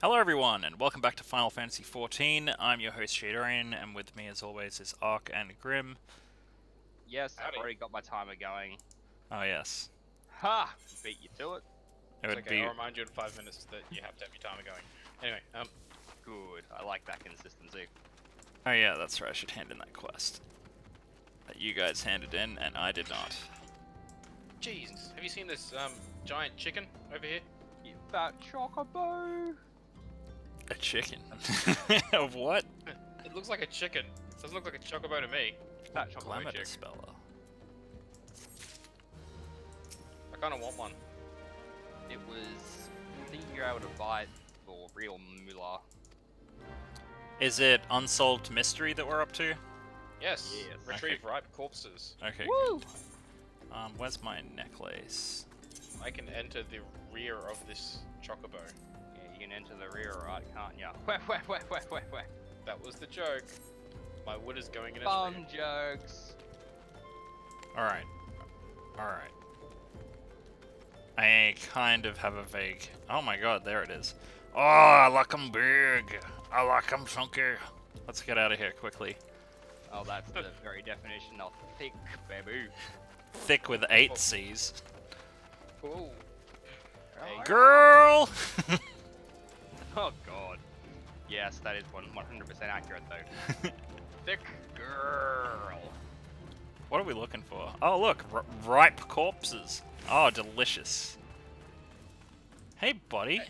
Hello everyone, and welcome back to Final Fantasy XIV. I'm your host Shadorian, and with me as always is Ark and Grim. Yes, Howdy. I've already got my timer going. Oh yes. Ha! Beat you to it. It It's would okay, be... I'll remind you in 5 minutes that you have to have your timer going. Anyway, Good. I like that consistency. Oh yeah, that's right, I should hand in that quest. That you guys handed in, and I did not. jeez, have you seen this, giant chicken over here? You fat chocobo! A chicken? Of what? It looks like a chicken. Doesn't look like a chocobo to me. Fat chocobo Glamour chick. Dispeller. I kinda want one. It was... I think you're able to buy it for real moolah. Is it Unsolved Mystery that we're up to? Yes, Yes. retrieve ripe corpses. Okay, Woo! good. Where's my necklace? I can enter the rear of this chocobo. Yeah, you can enter the rear, right, can't ya? Wah. That was the joke. My wood is going in its Fun rear. jokes. Alright. Alright. I kind of have a vague... Oh my god, there it is. Oh, I like 'em big. I like 'em chunky. Let's get out of here quickly. Oh, that's the very definition of thick, baby. Thick with 8 C's. Ooh. Hey, Girl! Oh god. Yes, that is 100% accurate though. Thick girl. What are we looking for? Oh look, ripe corpses. Oh, delicious. Hey buddy.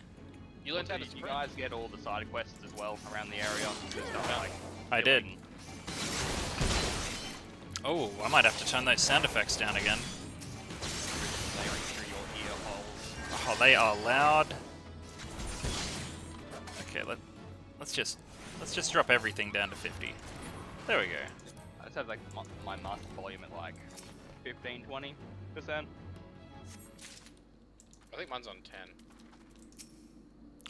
You learned how to Did you sprint. guys get all the side quests as well around the area? Stuff like I did. killing- Oh, I might have to turn those sound effects down again. layering through your ear holes. Oh, they are loud. Okay, let's just drop everything down to 50. There we go. I just have like my master volume at like 15-20%. I think mine's on 10.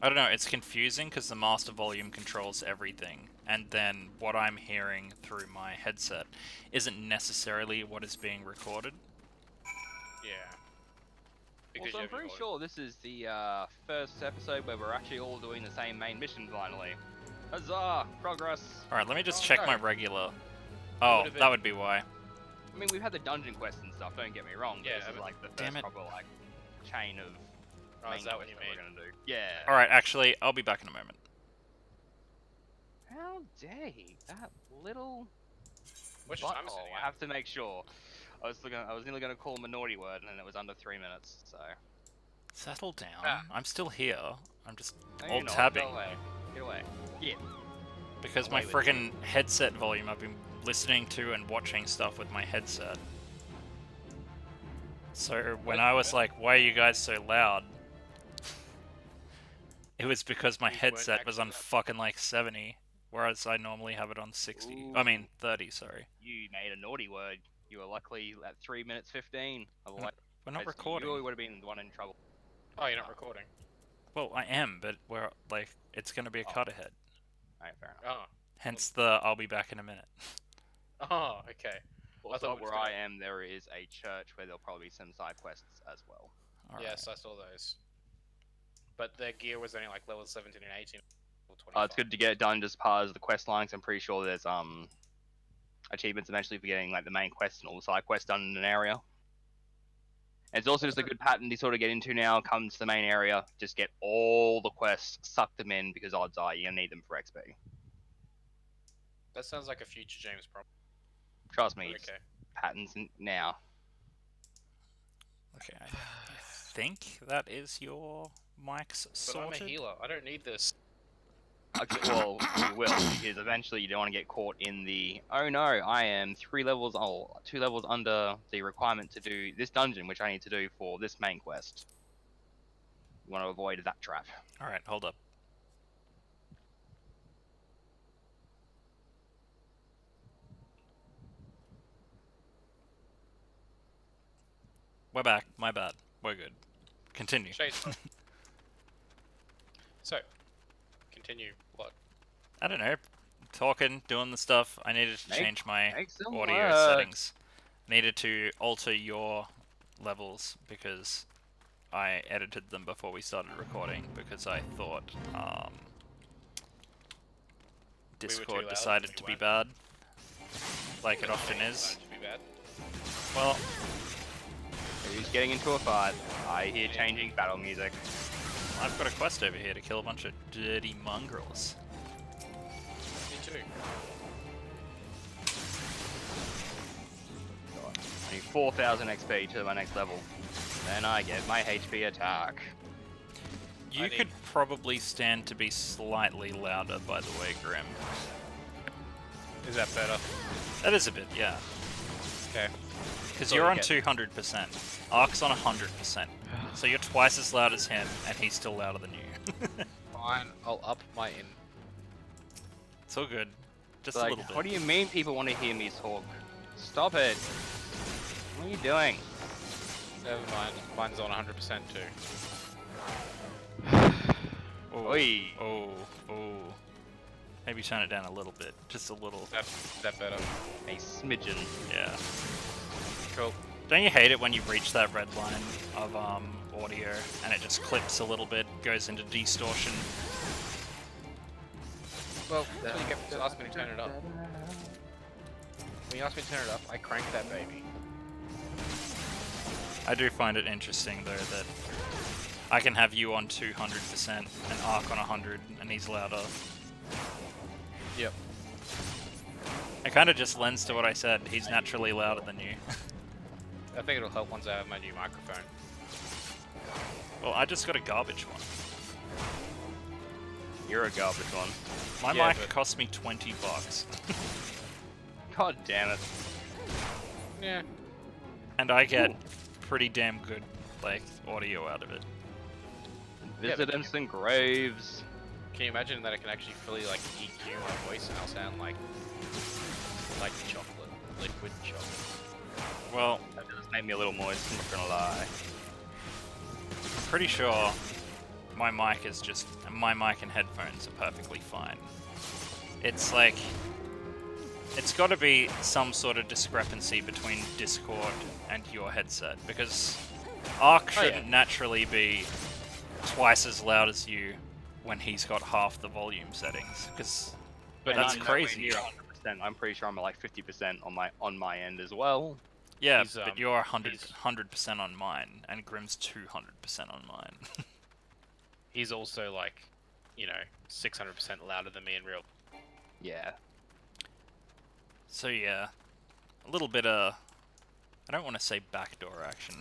I don't know, it's confusing because the master volume controls everything, and then what I'm hearing through my headset isn't necessarily what is being recorded. Yeah. Also, you I'm have your pretty voice. sure this is the first episode where we're actually all doing the same main mission finally. Huzzah! Progress! Alright, let me just Oh, check no. my regular... Oh, would've that been- would be why. I mean, we've had the dungeon quests and stuff, don't get me wrong, but Yeah, this is but- like the Damn first it. proper like chain of Oh, main is that what quests you that we're mean? gonna do. Yeah. Alright, actually, I'll be back in a moment. How dare he? That little What's your timer butthole. setting I at? have to make sure. I was nearly gonna call him a naughty word, and then it was under 3 minutes. So. Settle down. Ah. I'm still here. I'm just No, alt you're not. tabbing. Go away. Get away. Yeah. Because I'm my away with you. friggin' headset volume, I've been listening to and watching stuff with my headset. So when I was like, why are you guys so loud? It was because my You weren't headset was on actually- fucking like 70, whereas I normally have it on 60. I mean, 30, sorry. You made a naughty word. You were luckily at 3 minutes 15. Otherwise, We're not you recording. would have been the one in trouble. Oh, you're not recording. Well, I am, but we're like, it's gonna be a Oh. cut ahead. Alright, fair enough. Oh. Hence the I'll be back in a minute. Oh, okay. Also, thought it was where I gonna- am, there is a church where there'll probably be some side quests as well. Alright. Yes, I saw those. But their gear was only like level 17 and 18. Level 25. It's good to get it done just part of the quest lines. I'm pretty sure there's achievements eventually for getting like the main quest and all the side quests done in an area. And it's also just a good pattern to sort of get into now. Come to the main area, just get all the quests, suck them in because odds are you're gonna need them for XP. That sounds like a future James problem. Trust me, it's Okay. patterns now. Okay, I think that is your mics But sorted. I'm a healer. I don't need this. Okay, well, you will because eventually you don't want to get caught in the oh no, I am 2 levels under the requirement to do this dungeon, which I need to do for this main quest. You want to avoid that trap. Alright, hold up. We're back. My bad. We're good. Continue. Shades. So, continue. What? I don't know. Talking, doing the stuff. I needed to Make- change my make some audio words. settings. Needed to alter your levels because I edited them before we started recording because I thought Discord loud, decided we to be weren't. bad, like it That's often changed, is. so it should be bad. Well, Who's getting into a fight? I hear changing battle music. I've got a quest over here to kill a bunch of dirty mongrels. Me too. I need 4,000 XP to my next level. Then I get my HP attack. You could probably stand to be slightly louder, by the way, Grim. Is that better? That is a bit, yeah. Okay. Because So you're you on get- 200%. Ark's on 100%. So you're twice as loud as him, and he's still louder than you. Fine, I'll up my in. It's all good. Just Like, a little bit. what do you mean people want to hear me talk? Stop it. What are you doing? Never mind, mine's on 100% too. Oh, Oi. oh, oh. Maybe turn it down a little bit. Just a little. Is that better? A smidgen. Yeah. Cool. Don't you hate it when you reach that red line of audio and it just clips a little bit, goes into distortion? Well, when you asked me to turn it up. When you asked me to turn it up, I cranked that baby. I do find it interesting though that I can have you on 200% and Ark on 100 and he's louder. Yep. It kind of just lends to what I said, he's naturally louder than you. I think it'll help once I have my new microphone. Well, I just got a garbage one. You're a garbage one. My Yeah, mic but- cost me $20. God damn it. Yeah. And I get Ooh. pretty damn good, like, audio out of it. Yeah, Visit but- instant graves. Can you imagine that I can actually fully like EQ my voice and I'll sound like chocolate, liquid chocolate. Well, That does make me a little moist, I'm not gonna lie. I'm pretty sure my mic is just... My mic and headphones are perfectly fine. It's like... It's got to be some sort of discrepancy between Discord and your headset, because Ark Oh, yeah. shouldn't naturally be twice as loud as you when he's got half the volume settings, because But that's I'm nowhere crazy. near 100%. I'm pretty sure I'm at like 50% on my end as well. Yeah, He's, but you're 100% he's- on mine, and Grim's 200% on mine. he's also like, 600% louder than me in real. Yeah. So yeah, a little bit of... I don't want to say backdoor action.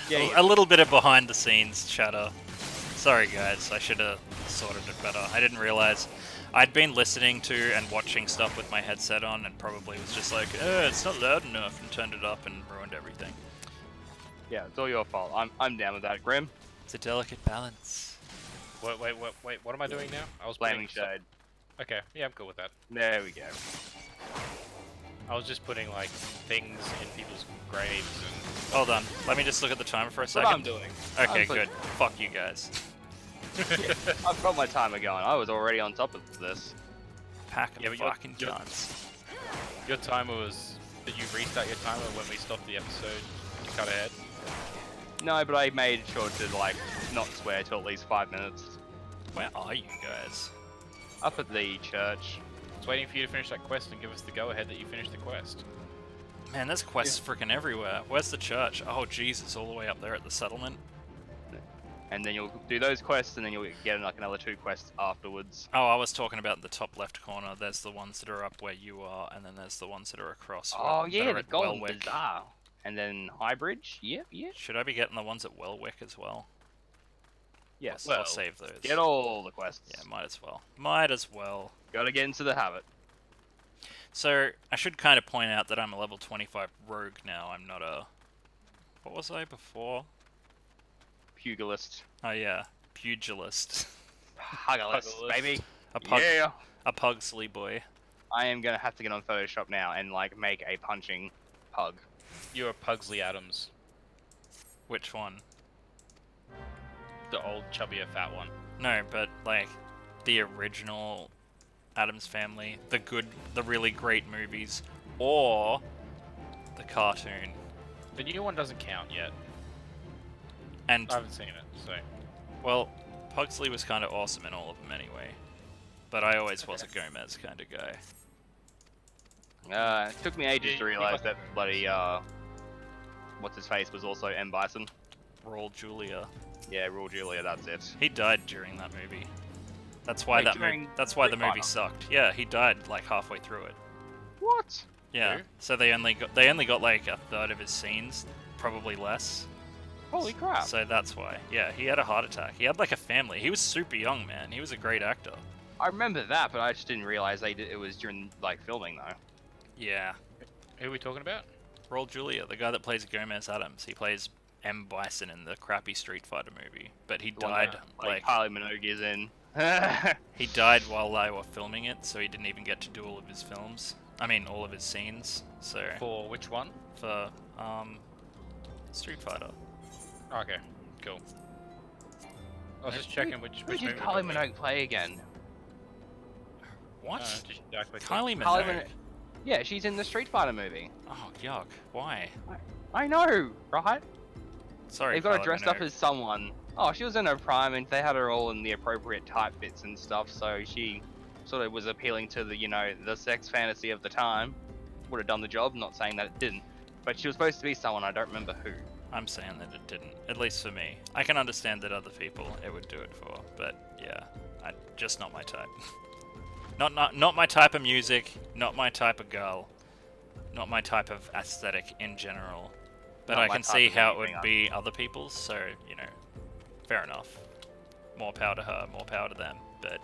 Yeah, A little bit of behind the scenes chatter. Sorry guys, I should have sorted it better. I didn't realize I'd been listening to and watching stuff with my headset on and probably was just like, it's not loud enough, and turned it up and ruined everything. Yeah, it's all your fault. I'm down with that, Grim. It's a delicate balance. Wait, what am I doing now? I was Flaming putting Shade. Okay, yeah, I'm cool with that. There we go. I was just putting like things in people's graves and Hold on, let me just look at the timer for a That's what I'm second. doing. Okay, I'm put- good. Fuck you guys. I've got my timer going. I was already on top of this. Pack of Yeah, but you're- fucking you're- cunts. your timer was. Did you restart your timer when we stopped the episode to cut ahead? No, but I made sure to like not swear till at least 5 minutes. Where are you guys? Up at the church. I was waiting for you to finish that quest and give us the go ahead that you finished the quest. Man, there's quests freaking everywhere. Where's the church? Oh, Jesus, all the way up there at the settlement. And then you'll do those quests, and then you'll get like another 2 quests afterwards. Oh, I was talking about the top left corner. There's the ones that are up where you are, and then there's the ones that are across. Oh that yeah, are the at Golden Welwick. Bazaar. And then High Bridge. Yep, yep. Should I be getting the ones at Welwick as well? Yes. I'll save those. Get all the quests. Yeah, might as well. Might as well. Gotta get into the habit. So, I should kind of point out that I'm a level 25 rogue now. I'm not a... What was I before? Pugilist. Oh yeah, pugilist. Hugilist, baby. A pug, Yeah. a Pugsley boy. I am gonna have to get on Photoshop now and like make a punching pug. You're Pugsley Adams, Which one? the old chubbier fat one. No, but like the original Addams Family, the really great movies, or the cartoon. The new one doesn't count yet. And I haven't seen it, so well, Pugsley was kind of awesome in all of them anyway. But I always was a Gomez kind of guy. It took me ages to he realize must- that bloody what's his face was also M Bison. Raul Julia. Yeah, Raul Julia. That's it. He died during that movie. That's why Wait, during that's why the Street movie Fighter? sucked. Yeah, he died like halfway through it. What? Yeah. Who? So they only got like a third of his scenes, probably less. Holy crap! So that's why. Yeah, he had a heart attack. He had like a family. He was super young, man. He was a great actor. I remember that, but I just didn't realize it was during like filming though. Yeah. who are we talking about? Raul Julia, the guy that plays Gomez Adams. He plays M. Bison in the crappy Street Fighter movie. But he The one died that, like Kylie Minogue is in. he died while they were filming it, so he didn't even get to do all of his films. I mean, all of his scenes. So For which one? for Street Fighter. Oh, okay, cool. I was just checking which Who movie. did we're Kylie talking about. Minogue play again? What? Did she die quickly? Kylie Kylie Minogue. Minogue. Yeah, she's in the Street Fighter movie. Oh yuck! Why? I know, right? Sorry. They've got her Kylie dressed up Minogue. as someone. Oh, she was in her prime, and they had her all in the appropriate type bits and stuff. So she sort of was appealing to the, the sex fantasy of the time. Would have done the job. Not saying that it didn't, but she was supposed to be someone. I don't remember who. I'm saying that it didn't. At least for me. I can understand that other people it would do it for, but yeah, just not my type. not my type of music. Not my type of girl. Not my type of aesthetic in general. But Not I my can type see of how it would anything, be other people's. So fair enough. More power to her. More power to them. But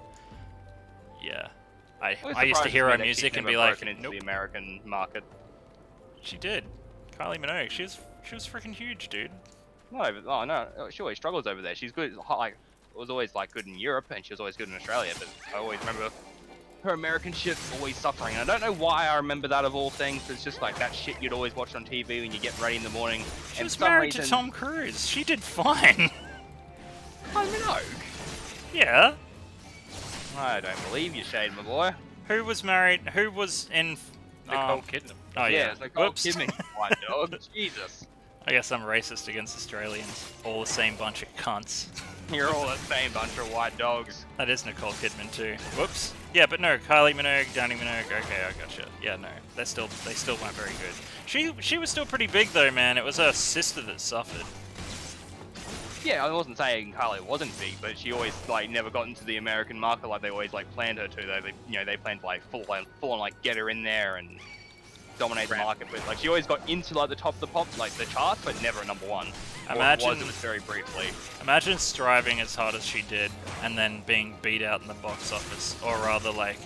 yeah, I used to hear her music and be like, into nope. the American market. She did. Kylie Minogue. She was freaking huge, dude. No, she always struggles over there. She's good. Like, was always like good in Europe, and she was always good in Australia. But I always remember her American shit always suffering. And I don't know why I remember that of all things. But it's just like that shit you'd always watch on TV when you get ready in the morning. She and was for some married to reason- Tom Cruise. She did fine. Kylie Minogue. Yeah. I don't believe you, Shade, my boy. Who was married? Who was in? Nicole Kidman. Oh yeah. it's like, oh, Whoops. kid me, white dog. Jesus. I guess I'm racist against Australians. All the same bunch of cunts. You're all the same bunch of white dogs. That is Nicole Kidman too. Whoops. Yeah, but no, Kylie Minogue, Downey Minogue. Okay, I gotcha. Yeah, no, they still weren't very good. She was still pretty big though, man. It was her sister that suffered. Yeah, I wasn't saying Kylie wasn't big, but she always like never got into the American market like they always like planned her to. They planned to like full on like get her in there and dominate the market. But like she always got into like the top of the pop, like the charts, but never number one. Imagine- or it was very briefly. Imagine striving as hard as she did and then being beat out in the box office, or rather like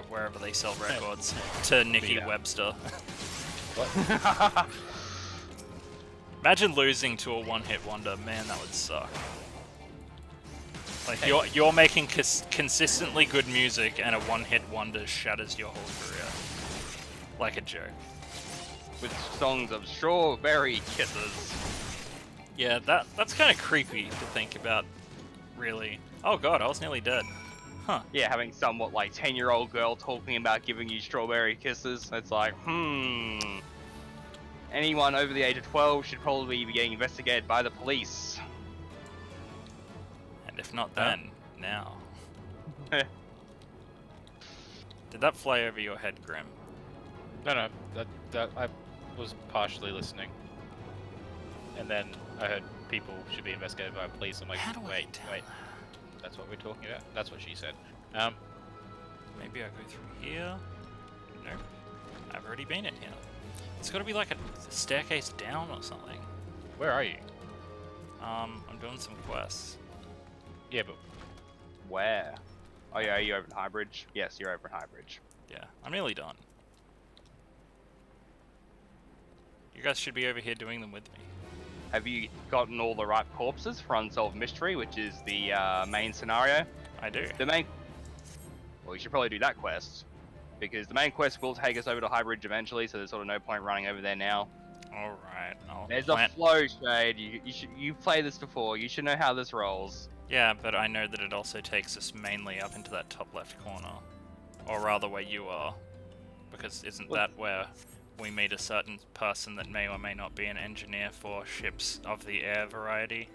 wherever they sell records, to Nikki Beat out. Webster. What? Imagine losing to a one-hit wonder. Man, that would suck. Like you're making consistently good music, and a one-hit wonder shatters your whole career. Like a joke. With songs of strawberry kisses. Yeah, that's kind of creepy to think about. Really. Oh god, I was nearly dead. Huh. Yeah, having somewhat like 10-year-old girl talking about giving you strawberry kisses. It's like, Anyone over the age of 12 should probably be getting investigated by the police. And if not then, now. Did that fly over your head, Grim? No, that I was partially listening, and then I heard people should be investigated by police. I'm like, How do I wait, tell wait, that? that's what we're talking about. That's what she said. Maybe I go through here? Nope. I've already been in here. It's gotta be like a staircase down or something. Where are you? I'm doing some quests. Yeah, but Where? Oh yeah, are you over in High Bridge? Yes, you're over in High Bridge. Yeah, I'm nearly done. You guys should be over here doing them with me. Have you gotten all the right corpses for Unsolved Mystery, which is the main scenario? I do. The main... Well, you should probably do that quest. Because the main quest will take us over to High Bridge eventually, so there's sort of no point running over there now. Alright, I'll There's plan- a flow, Shade. You've played this before. You should know how this rolls. Yeah, but I know that it also takes us mainly up into that top left corner. Or rather where you are. Because isn't What? that where we meet a certain person that may or may not be an engineer for ships of the air variety?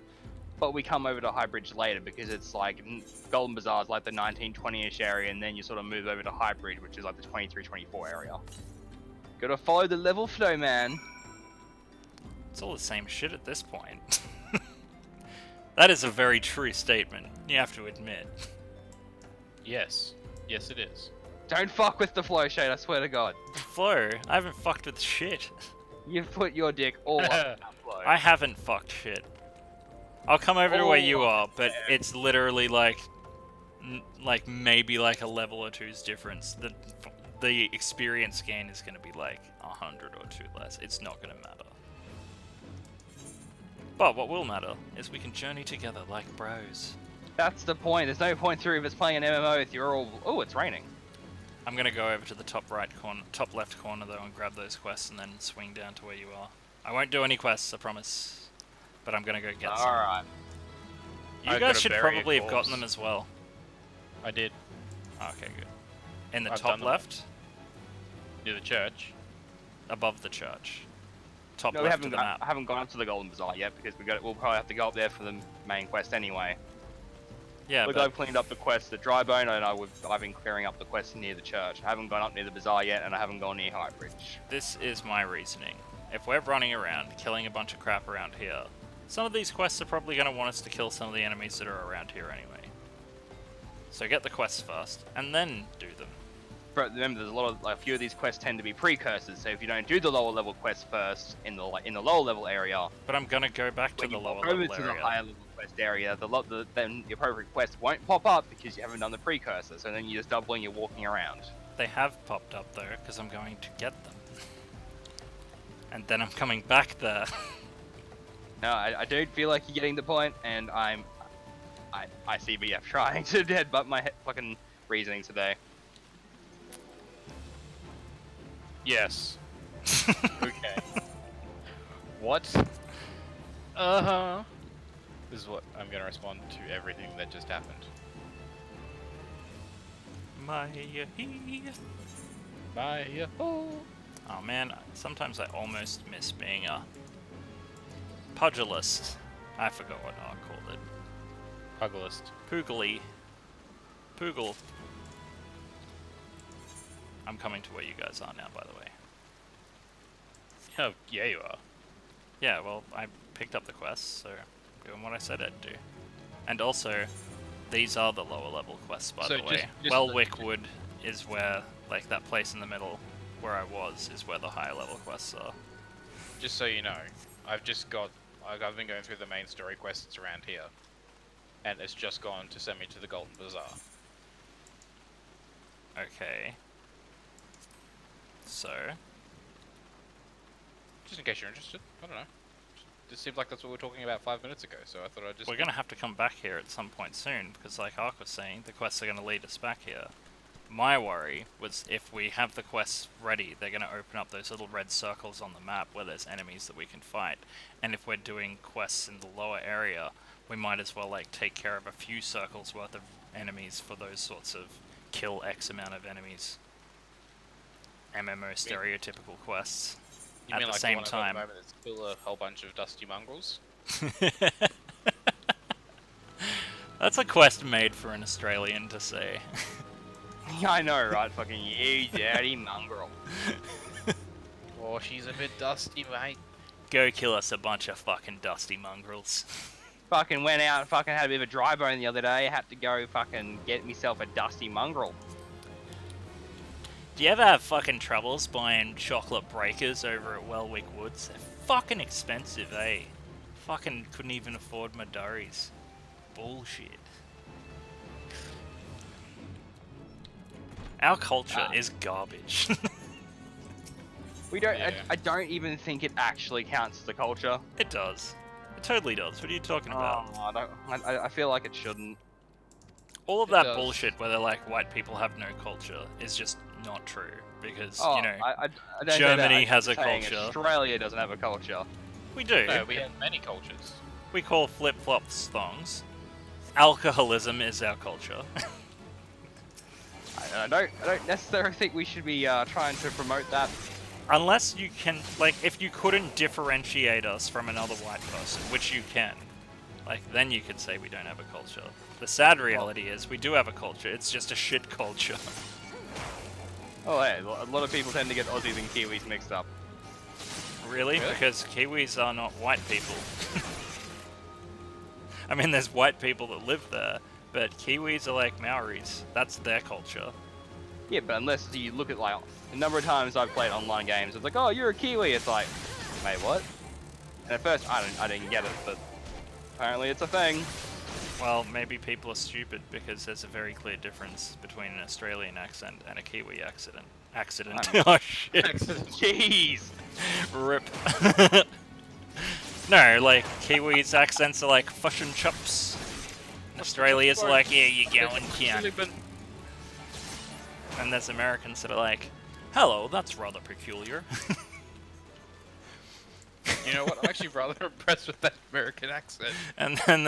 but we come over to High Bridge later because it's like Golden Bazaar is like the 1920-ish area, and then you sort of move over to High Bridge, which is like the 23-24 area. Gotta follow the level flow, man. It's all the same shit at this point. That is a very true statement, you have to admit. Yes. Yes, it is. Don't fuck with the flow, Shade, I swear to God. Flo, I haven't fucked with shit. You've put your dick all up that flow. I haven't fucked shit. I'll come over to where you are, but it's literally like maybe like a level or two's difference. The experience gain is going to be like 100 or 2 less. It's not going to matter. But what will matter is we can journey together like bros. That's the point. There's no point through if it's playing an MMO if you're all... Oh, it's raining. I'm going to go over to the top left corner though and grab those quests and then swing down to where you are. I won't do any quests, I promise. But I'm going to go get some. Alright. You I've guys got a should barrier probably have course. gotten them as well. I did. Okay, good. In the I've top done them. left? Near the church. Above the church. Top No, we left haven't. of the map. I haven't gone up to the Golden Bazaar yet because we'll probably have to go up there for the main quest anyway. Yeah, Look, but I've cleaned up the quest at Drybone, and I've been clearing up the quest near the church. I haven't gone up near the bazaar yet, and I haven't gone near High Bridge. this is my reasoning. If we're running around, killing a bunch of crap around here, some of these quests are probably going to want us to kill some of the enemies that are around here anyway. So get the quests first, and then do them. But remember, there's a few of these quests tend to be precursors. So if you don't do the lower level quests first in the lower level area, But I'm going to go back to when the you lower pop over level to the area. higher level quest area, then the appropriate quest won't pop up because you haven't done the precursor. So then you're just doubling, you're walking around. They have popped up though, because I'm going to get them. And then I'm coming back there. No, I do feel like you're getting the point, and I see BF trying to headbutt my fucking reasoning today. Yes. Okay. What? Uh-huh. This is what I'm gonna respond to everything that just happened. Bye. Oh man, sometimes I almost miss being a pugilist. I forgot what I called it. Pugilist. Poogly. Poogle. I'm coming to where you guys are now, by the way. Oh, yeah, you are. Yeah, well, I picked up the quests, so I'm doing what I said I'd do. And also, these are the lower level quests, by So the way. just Wellwick Wood is where, like, that place in the middle where I was, is where the higher level quests are. Just so you know, I've been going through the main story quests around here, and it's just gone to send me to the Golden Bazaar. Okay. So, Just in case you're interested. I don't know. Just seemed like that's what we were talking about 5 minutes ago, so I thought I'd just... we're gonna have to come back here at some point soon, because like Ark was saying, the quests are gonna lead us back here. My worry was if we have the quests ready, they're gonna open up those little red circles on the map where there's enemies that we can fight. And if we're doing quests in the lower area, we might as well like take care of a few circles worth of enemies for those sorts of kill X amount of enemies. MMO stereotypical quests. You at mean the like same the one time. at the moment that's still a whole bunch of dusty mongrels? That's a quest made for an Australian to say. Yeah, I know, right? Fucking you dirty mongrel. Oh, she's a bit dusty, mate. Go kill us a bunch of fucking dusty mongrels. Fucking went out and fucking had a bit of a dry bone the other day. Had to go fucking get myself a dusty mongrel. Do you ever have fucking troubles buying chocolate breakers over at Wellwick Woods? They're fucking expensive, eh? Fucking couldn't even afford my durries. Bullshit. Our culture is garbage. We don't. Yeah. I don't even think it actually counts as a culture. It does. It totally does. What are you talking about? I don't. I feel like it shouldn't. All of It that does. bullshit where they're like white people have no culture is just not true. Because, Oh, you know, I don't say Germany that. I'm has a saying culture. Australia doesn't have a culture. we do. No, we have many cultures. We call flip-flops thongs. Alcoholism is our culture. I don't necessarily think we should be trying to promote that. Unless you can, like, if you couldn't differentiate us from another white person, which you can, Like, then you could say we don't have a culture. The sad reality is we do have a culture. It's just a shit culture. Oh, hey, a lot of people tend to get Aussies and Kiwis mixed up. Really? Because Kiwis are not white people. I mean, there's white people that live there, but Kiwis are like Maoris. That's their culture. Yeah, but unless you look at, like, the number of times I've played online games, it's like, oh, you're a Kiwi. It's like, mate, what? And at first, I didn't get it, but apparently it's a thing. Well, maybe people are stupid because there's a very clear difference between an Australian accent and a Kiwi accent. Oh shit. Jeez. Rip. No, like, Kiwis' accents are like fush and chops. Australia's are like, yeah, you going, cunt. And there's Americans that are like, hello, that's rather peculiar. You know what? I'm actually rather impressed with that American accent. And then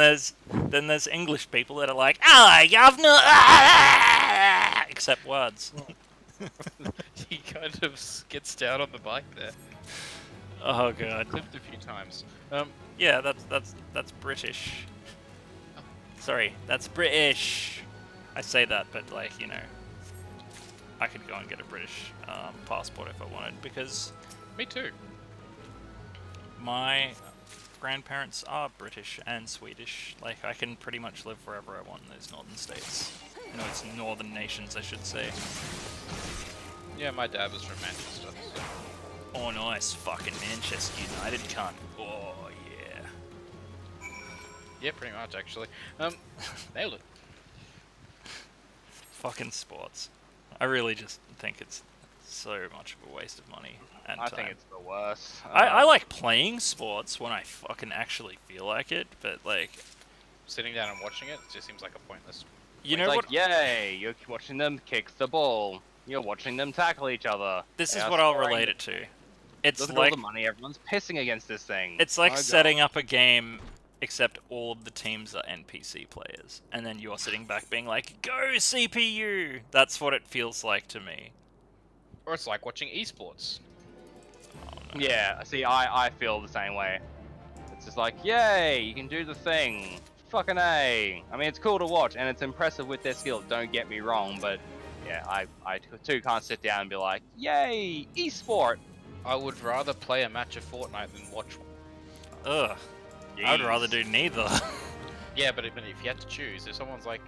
there's English people that are like, hello, governor, ah! Except words. He kind of gets down on the bike there. Oh god. Clipped a few times. Yeah, that's British. Sorry, that's British. I say that, but like, you know, I could go and get a British passport if I wanted, because Me too. my grandparents are British and Swedish. Like, I can pretty much live wherever I want in those northern states. No, it's northern nations, I should say. Yeah, my dad was from Manchester. So. Oh, nice. Fucking Manchester United cunt. Oh, yeah. Yeah, pretty much actually. Nailed it. Fucking sports. I really just think it's so much of a waste of money and I time. think it's the worst. I like playing sports when I fucking actually feel like it, but like, Sitting down and watching it just seems like a pointless. you It's know like, what? yay, you're watching them kick the ball. You're watching them tackle each other. This They is are what I'll scoring. relate it to. It's Look at like all the money everyone's pissing against this thing. it's like My God. setting up a game, except all of the teams are NPC players, and then you're sitting back being like, "Go CPU!" That's what it feels like to me. Or it's like watching esports. Oh, no. Yeah, see, I feel the same way. It's just like, yay, you can do the thing. Fucking A. I mean, it's cool to watch, and it's impressive with their skill, don't get me wrong, but yeah, I too can't sit down and be like, yay, esport. I would rather play a match of Fortnite than watch one. Ugh. I would Jeez. rather do neither. Yeah, but if you had to choose, if someone's like,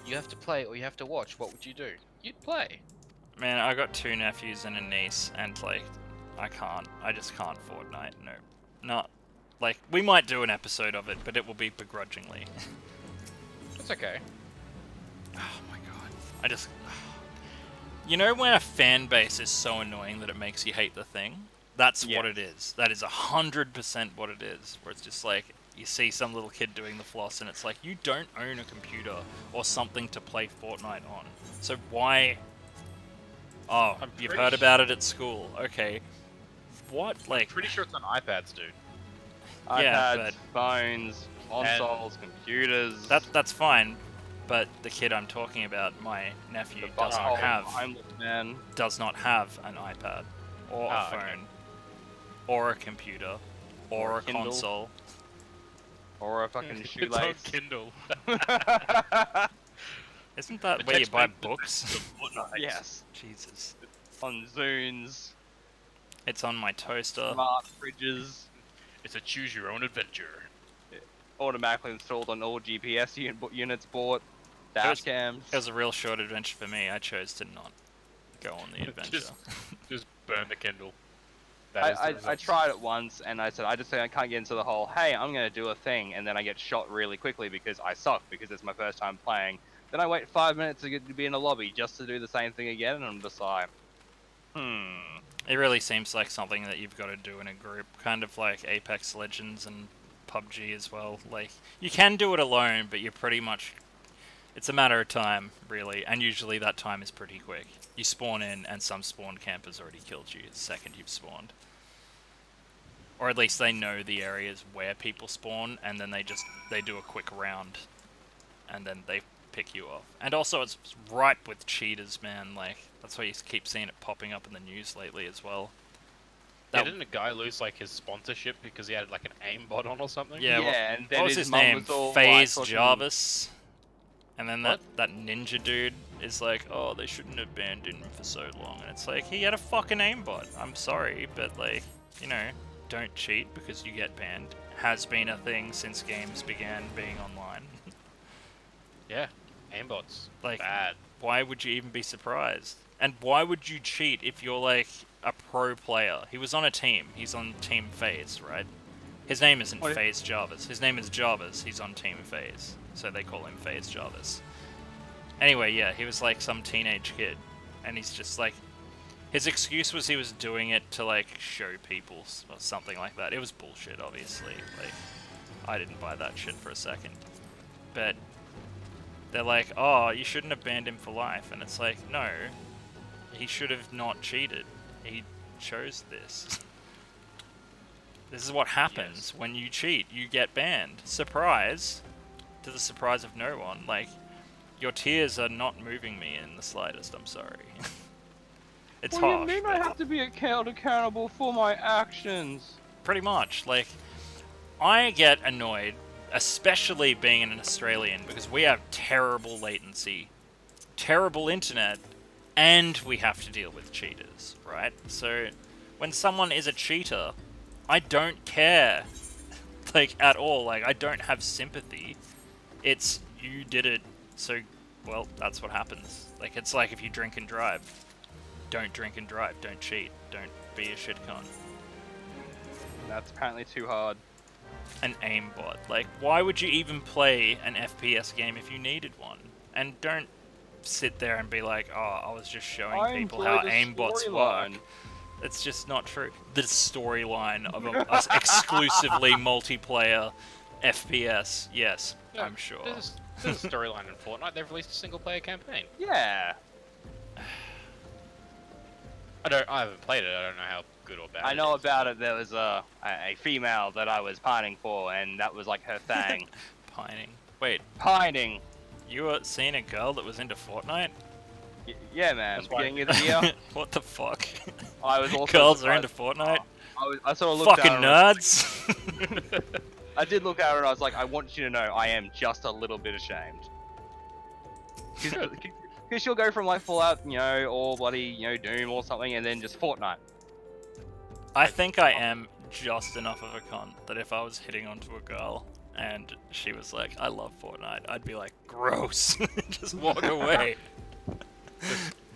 you have to play or you have to watch, what would you do? You'd play. Man, I got 2 nephews and a niece, and like, I just can't Fortnite. No, not like we might do an episode of it, but it will be begrudgingly. That's okay. Oh my god, I just, you know, when a fan base is so annoying that it makes you hate the thing. That's what it is. That is 100% what it is. Where it's just like you see some little kid doing the floss, and it's like you don't own a computer or something to play Fortnite on. So why? Oh, I'm you've pretty heard about it at school. Okay. What? Like, Pretty sure it's on iPads, dude. Yeah, iPads, phones, consoles, computers. that's fine, but the kid I'm talking about, my nephew, does not have homeless man. an iPad or a phone okay. or a computer or Or a a Kindle. console. Or a fucking It's on shoelace. Kindle. Isn't that But where you text buy message- books? Yes. Jesus. On Zunes, It's on my toaster. smart fridges, It's a choose your own adventure. automatically installed on all GPS units bought, dash cams. It was a real short adventure for me. I chose to not go on the adventure. Just burn the Kindle. I tried it once and I said I can't get into the whole, hey, I'm going to do a thing, and then I get shot really quickly because I suck because it's my first time playing. Then I wait 5 minutes to be in a lobby just to do the same thing again, and I'm just like, It really seems like something that you've got to do in a group, kind of like Apex Legends and PUBG as well. Like, you can do it alone, but you're pretty much... It's a matter of time, really, and usually that time is pretty quick. You spawn in, and some spawn campers already killed you the second you've spawned. Or at least they know the areas where people spawn, and then they do a quick round, and then they pick you off. And also, it's ripe with cheaters, man. Like, that's why you keep seeing it popping up in the news lately as well. Yeah, didn't a guy lose like his sponsorship because he had like an aimbot on or something? Yeah, and then what was his mum name? was all, FaZe like, fucking- Jarvis. And then What? that ninja dude is like, oh, they shouldn't have banned him for so long. And it's like, he had a fucking aimbot. I'm sorry, but like, you know, don't cheat because you get banned. Has been a thing since games began being online. Yeah, aimbots. Like, Bad. why would you even be surprised? And why would you cheat if you're like a pro player? He was on a team. He's on Team FaZe, right? His name isn't What? FaZe Jarvis. His name is Jarvis. He's on Team FaZe. So they call him FaZe Jarvis. Anyway, yeah, he was like some teenage kid. And he's just like... His excuse was he was doing it to like show people or something like that. It was bullshit, obviously. Like, I didn't buy that shit for a second. But they're like, oh, you shouldn't have banned him for life. And it's like, no, he should have not cheated. He chose this. This is what happens when you cheat. You get banned. Surprise. To the surprise of no one. Like, your tears are not moving me in the slightest. I'm sorry. It's What harsh. do you mean I but have to be held accountable for my actions? pretty much. Like, I get annoyed, especially being an Australian, because we have terrible latency, terrible internet, and we have to deal with cheaters, right? So, when someone is a cheater, I don't care, like, at all. Like, I don't have sympathy. It's, you did it, so, well, that's what happens. Like, it's like if you drink and drive. Don't drink and drive, don't cheat, don't be a shitcon. That's apparently too hard. An aimbot. Like, why would you even play an FPS game if you needed one? And don't sit there and be like, oh, I was just showing people how aimbots work. It's just not true. The storyline of us exclusively multiplayer FPS, yes, Yeah, I'm sure. There's a storyline in Fortnite. They've released a single-player campaign. Yeah. I haven't played it. I don't know how good or bad. I know about it. There was a female that I was pining for, and that was like her thing. Pining. Wait, Pining. you were seeing a girl that was into Fortnite? Yeah, man. That's why- Beginning of the year, What the fuck? I was also Girls are into surprised- Fortnite? I sort of looked Fucking at her and- nerds! I did look at her and I was like, I want you to know I am just a little bit ashamed. Because she'll go from like Fallout, you know, or bloody, you know, Doom or something, and then just Fortnite. I think I am just enough of a cunt that if I was hitting onto a girl and she was like, I love Fortnite, I'd be like, gross, just walk away.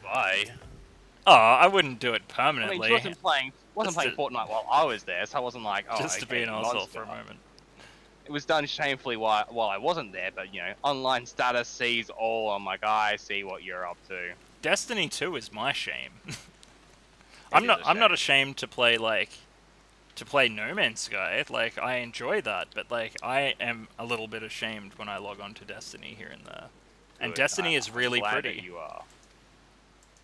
Bye. Oh, I wouldn't do it I permanently, mean, she wasn't playing Just Fortnite while I was there, so I wasn't like, oh, just to be okay, an asshole for a moment. It was done shamefully while I wasn't there, but you know, online status sees all. I'm like, I see what you're up to. Destiny 2 is my shame. It I'm is not. a I'm not shame. ashamed to play No Man's Sky. Like, I enjoy that, but like I am a little bit ashamed when I log on to Destiny here and there. And Good, Destiny I'm is really glad that pretty. You are.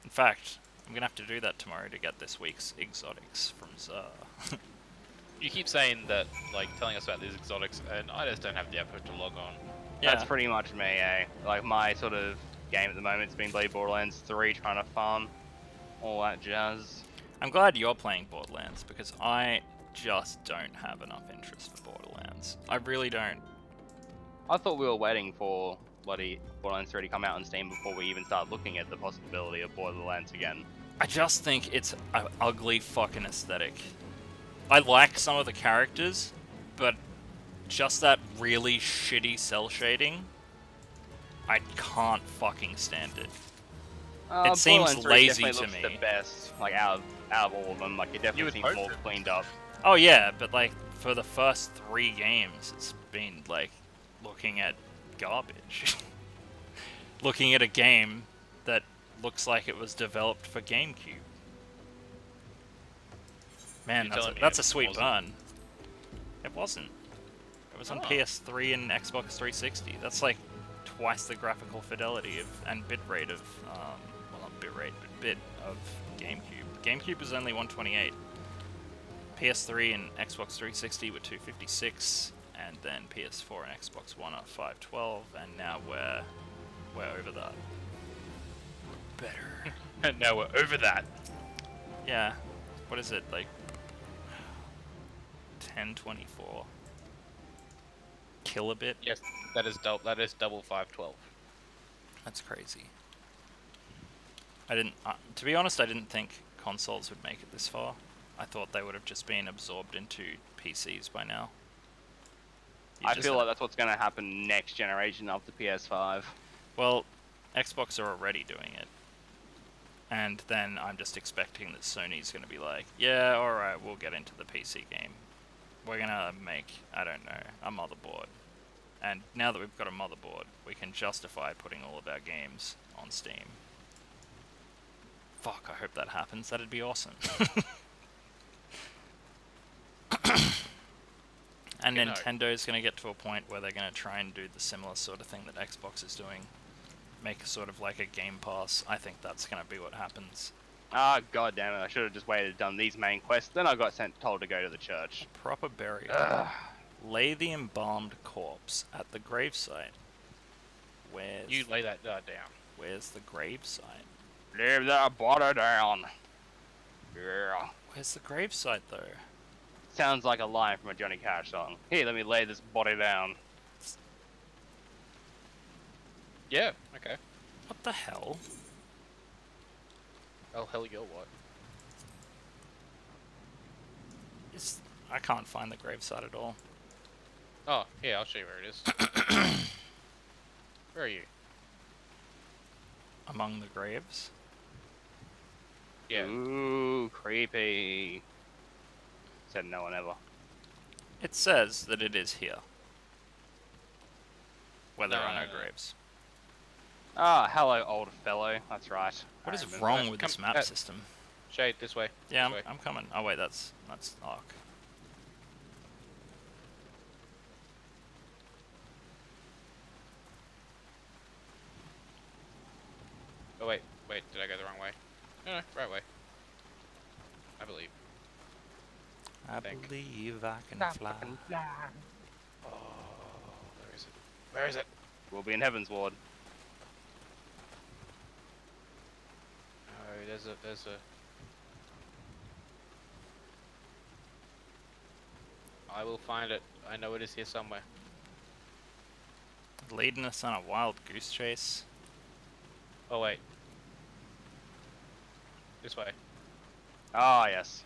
In fact, I'm gonna have to do that tomorrow to get this week's exotics from Zara. You keep saying that, like, telling us about these exotics, and I just don't have the effort to log on. That's pretty much me, eh? Like my sort of game at the moment has been Blade Borderlands 3, trying to farm all that jazz. I'm glad you're playing Borderlands because I just don't have enough interest for Borderlands. I really don't. I thought we were waiting for bloody Borderlands 3 to come out on Steam before we even start looking at the possibility of Borderlands again. I just think it's an ugly fucking aesthetic. I like some of the characters, but just that really shitty cell shading, I can't fucking stand it. It seems Borderlands 3 lazy definitely to looks me. the best, like out of all of them. Like it definitely would seems hope more it cleaned up. Oh yeah, but like for the first 3 games, it's been like looking at garbage. Looking at a game that looks like it was developed for GameCube. Man, You're telling me that's it a sweet wasn't? burn. It wasn't. It was on Oh. PS3 and Xbox 360. That's like twice the graphical fidelity and bitrate of, well not bitrate, but bit of GameCube. GameCube was only 128. PS3 and Xbox 360 were 256, and then PS4 and Xbox One are 512, and now we're over that. Better. And now we're over that. Yeah. What is it, like 1024. Kilobit. Yes, that is double 512. That's crazy. I didn't. To be honest, I didn't think consoles would make it this far. I thought they would have just been absorbed into PCs by now. I feel like that's what's going to happen next generation after PS5. Well, Xbox are already doing it. And then I'm just expecting that Sony's going to be like, yeah, alright, we'll get into the PC game. We're going to make, I don't know, a motherboard. And now that we've got a motherboard, we can justify putting all of our games on Steam. Fuck, I hope that happens. That'd be awesome. And You know. Nintendo's going to get to a point where they're going to try and do the similar sort of thing that Xbox is doing. Make sort of like a Game Pass. I think that's going to be what happens. Ah, god damn it! I should have just waited and done these main quests. Then I got told to go to the church. A proper burial. Ugh. Lay the embalmed corpse at the gravesite. Where's You lay that down. Where's the gravesite? Leave that body down. Yeah. Where's the gravesite though? Sounds like a line from a Johnny Cash song. Here, let me lay this body down. Yeah, okay. What the hell? Oh, hell, you what? I can't find the gravesite at all. Oh, yeah, I'll show you where it is. Where are you? Among the graves? Yeah. Ooh, creepy. Said no one ever. It says that it is here. Where there No, are no no, no. graves. Ah, hello, old fellow. That's right. What I is remember. wrong with this Come- map system? Shade, this way. Yeah, This way. I'm coming. Oh wait, that's Ark. Oh, wait, did I go the wrong way? No, right way. I believe. I think. believe I can fly. Oh, where is it? Where is it? We'll be in Heaven's Ward. Oh, there's a... I will find it. I know it is here somewhere. Leading us on a wild goose chase. Oh, wait. This way. Ah, yes.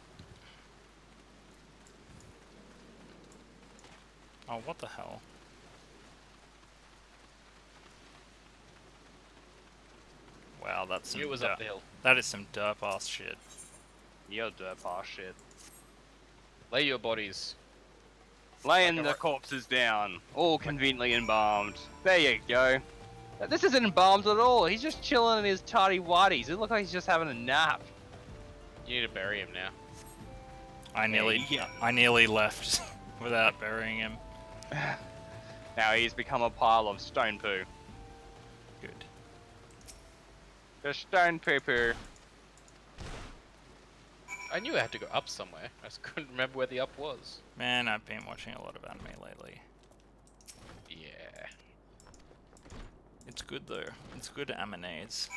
Oh, what the hell? Wow, that's some It was up the hill. that is some derp ass shit. You're derp ass shit. Lay your bodies. Laying Like a the ro- corpses down, all conveniently embalmed. There you go. This isn't embalmed at all. He's just chilling in his tardy whities. It looks like he's just having a nap. You need to bury him now. I nearly left without burying him. Now he's become a pile of stone poo. Good. The stone poo poo. I knew I had to go up somewhere. I just couldn't remember where the up was. Man, I've been watching a lot of anime lately. Yeah. It's good though. It's good animes.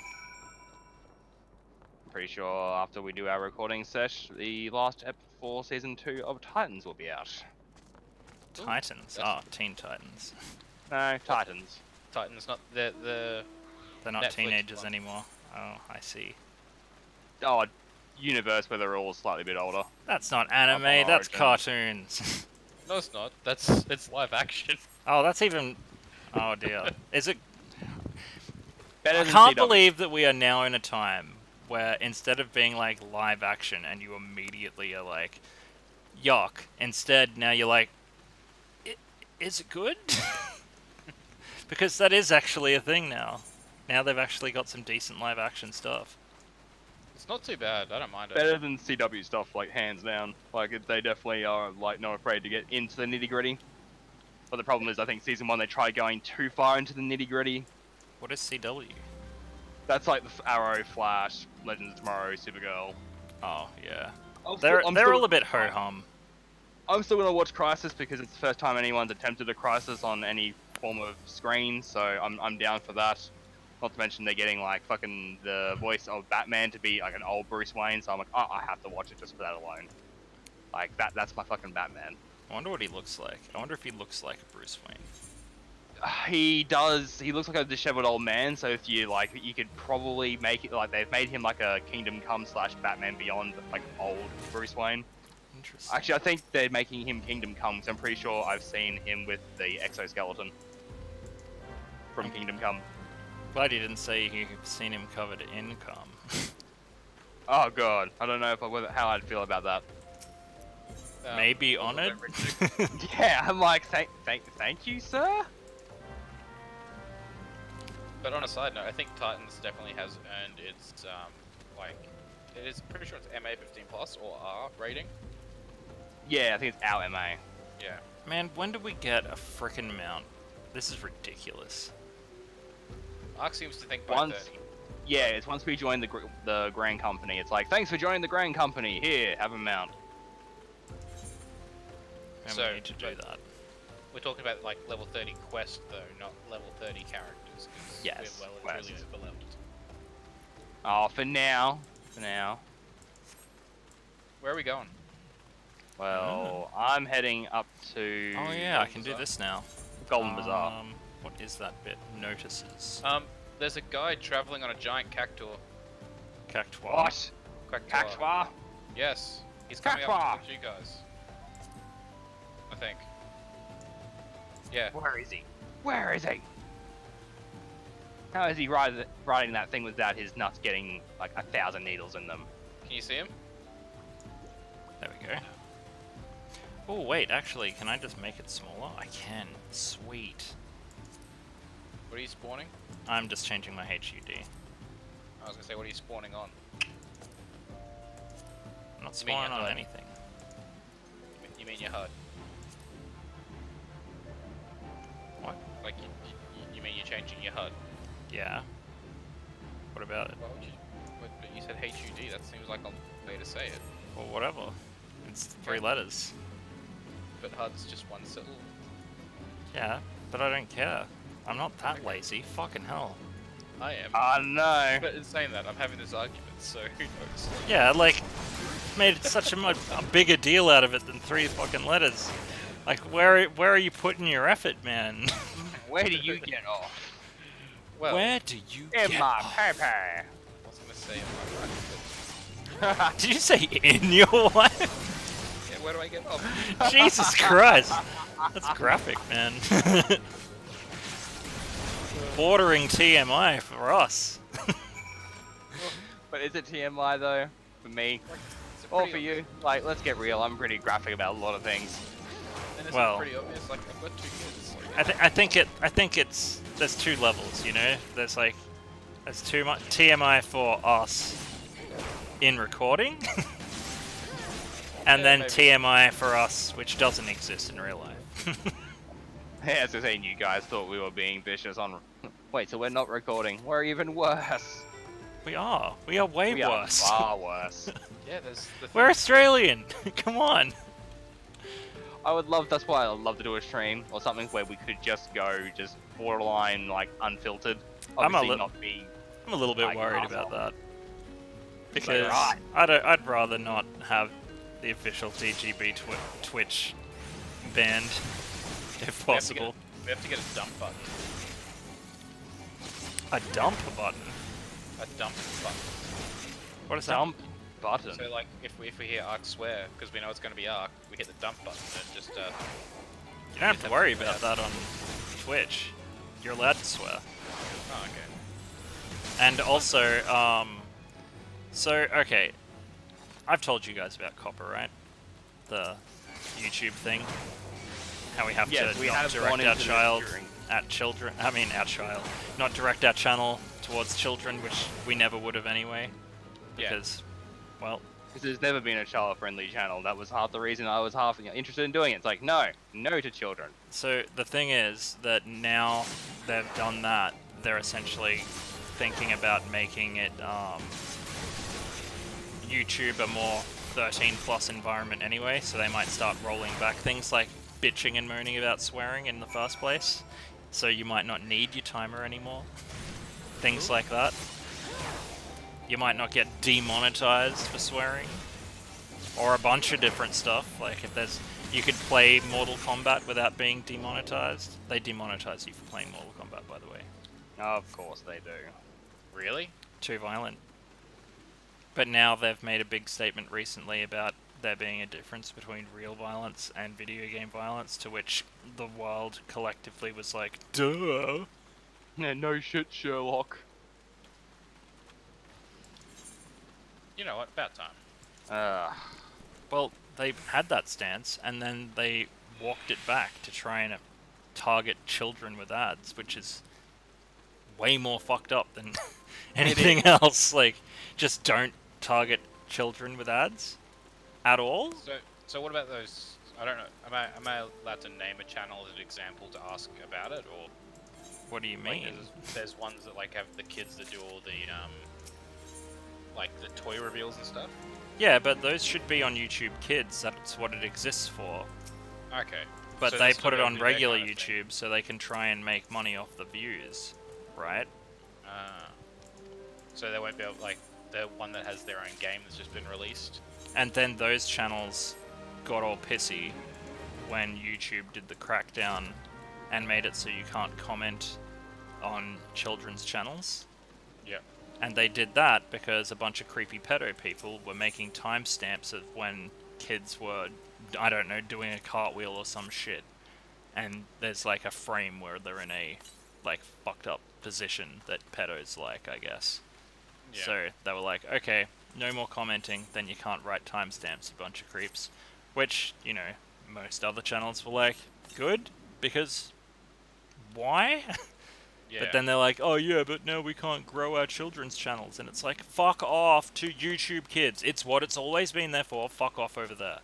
Pretty sure after we do our recording sesh, the last ep for season 2 of Titans will be out. Ooh, Titans. that's- Oh, Teen Titans. No, Titans. Titans, not the They're not Netflix teenagers one. anymore. Oh, I see. Oh, universe where they're all slightly a bit older. That's not anime, on that's Origin. cartoons. No, it's not. It's live action. Oh, that's even... Oh dear. Is it... Better I than can't CW. believe that we are now in a time where instead of being like live action and you immediately are like, yuck, instead now you're like, is it good? Because that is actually a thing now. Now they've actually got some decent live action stuff. It's not too bad. I don't mind it. Better than CW stuff, like hands down. Like they definitely are like not afraid to get into the nitty gritty. But the problem is, I think season 1 they tried going too far into the nitty gritty. What is CW? That's like the Arrow, Flash, Legends of Tomorrow, Supergirl. Oh, yeah. I'm They're still- all a bit ho-hum. I'm still gonna watch Crisis because it's the first time anyone's attempted a Crisis on any form of screen, so I'm down for that. Not to mention they're getting like fucking the voice of Batman to be like an old Bruce Wayne, so I'm like, oh, I have to watch it just for that alone. Like that's my fucking Batman. I wonder what he looks like. I wonder if he looks like a Bruce Wayne. He does. He looks like a disheveled old man. So if you like, you could probably make it like they've made him like a Kingdom Come / Batman Beyond, like old Bruce Wayne. Interesting. Actually, I think they're making him Kingdom Come. So I'm pretty sure I've seen him with the exoskeleton from Kingdom Come. Glad you didn't say you've seen him covered in cum. Oh god, I don't know if how I'd feel about that. Maybe a little honored. bit rigid. Yeah, I'm like, thank you, sir. But on a side note, I think Titans definitely has earned its like, it is pretty sure it's MA 15+ or R rating. Yeah, I think it's our MA. Yeah. Man, when do we get a frickin' mount? This is ridiculous. Ark seems to think by Once, 30. yeah, it's once we join the Grand Company. It's like, thanks for joining the Grand Company. Here, have a mount. And So, we need to do but- that. We're talking about like level 30 quest though, not level 30 characters. 'Cause Yes, we're well and truly quests. overleveled. Oh, for now. Where are we going? Well, I'm heading up to Oh yeah, I can do Bazaar. this now. Golden Bazaar. What is that bit? Notices. There's a guy traveling on a giant cactuar. Cactuar. What? Cactuar. Cactuar? Yes. He's coming Cactuar. up towards you guys. I think. Yeah. Where is he? Where is he? How is he riding that thing without his nuts getting like 1,000 needles in them? Can you see him? There we go. Oh wait, actually, can I just make it smaller? I can. Sweet. What are you spawning? I'm just changing my HUD. I was gonna say, what are you spawning on? I'm not You mean spawning on HUD? anything. You mean your HUD? What? Like, you mean you're changing your HUD? Yeah. What about it? Why would you? But you said HUD, that seems like a way to say it. Well, whatever. It's 3 letters. But HUD's just one syllable. Yeah, but I don't care. I'm not that lazy. Fucking hell. I am. Oh no. But in saying that, I'm having this argument, so who knows? Yeah, like, made such a bigger deal out of it than 3 fucking letters. Like, where are you putting your effort, man? Where do you get off? Well, Where do you In get my off? paper. I was gonna say in my right, Did you say in your wife? but yeah, where do I get off? Jesus Christ. That's graphic, man. Bordering TMI for us. But is it TMI though? For me? It's Or pretty for obvious. you? Like, let's get real. I'm pretty graphic about a lot of things. And it's Well- pretty obvious. Like, I've got 2 kids. I think it's there's 2 levels, you know. There's too much TMI for us in recording, and Yeah, then maybe. TMI for us, which doesn't exist in real life. Yeah, as I say, you guys thought we were being vicious on. Wait, so we're not recording? We're even worse. We are way We are worse. far worse. Yeah, there's the We're Australian. Come on. I would love. That's why I'd love to do a stream or something where we could just go, just borderline like unfiltered. I'm a Obviously lit- not be. I'm a little bit Like, worried asshole. about that because right. I'd rather not have the official DGB Twitch banned if We have to get- possible. We have to get a dump button. A dump button. A dump button. What is that? Dump button. So like, if we hear Ark swear, because we know it's going to be Ark, we hit the dump button and it just You don't have to worry about that on Twitch. You're allowed to swear. oh, okay. And also, okay, I've told you guys about Copper, right? The YouTube thing. How we have Yes, to we not have direct gone our into this child during- at children. I mean, our child. Not direct our channel towards children, which we never would have anyway. Yeah. Because, well, Because there's never been a child-friendly channel. That was half the reason I was half interested in doing it. It's like, no to children. so the thing is that now they've done that, they're essentially thinking about making it YouTube a more 13+ environment anyway, so they might start rolling back things like bitching and moaning about swearing in the first place, so you might not need your timer anymore. Things like that. You might not get demonetized for swearing, or a bunch of different stuff. Like if there's, you could play Mortal Kombat without being demonetized. They demonetize you for playing Mortal Kombat, by the way. Of course they do. Really? Too violent. But now they've made a big statement recently about there being a difference between real violence and video game violence, to which the world collectively was like, duh. Yeah, no shit, Sherlock. You know what? About time. Well, they had that stance, and then they walked it back to try and target children with ads, which is way more fucked up than anything else. Like, just don't target children with ads at all. So what about those? I don't know. Am I allowed to name a channel as an example to ask about it, or What do you like, mean? there's ones that like have the kids that do all the like the toy reveals and stuff? Yeah, but those should be on YouTube Kids. That's what it exists for. Okay. But So they they're still put it gonna on do that regular kind of thing. YouTube so they can try and make money off the views, right? So they won't be able, like, the one that has their own game that's just been released? And then those channels got all pissy when YouTube did the crackdown and made it so you can't comment on children's channels. Yeah. And they did that because a bunch of creepy pedo people were making timestamps of when kids were, I don't know, doing a cartwheel or some shit. And there's like a frame where they're in a like fucked up position that pedos like, I guess. Yeah. So they were like, okay, no more commenting, then you can't write timestamps, you bunch of creeps. Which, you know, most other channels were like, good, because why? Yeah. But then they're like, oh yeah, but no, we can't grow our children's channels. And it's like, fuck off to YouTube Kids. It's what it's always been there for. Fuck off over there.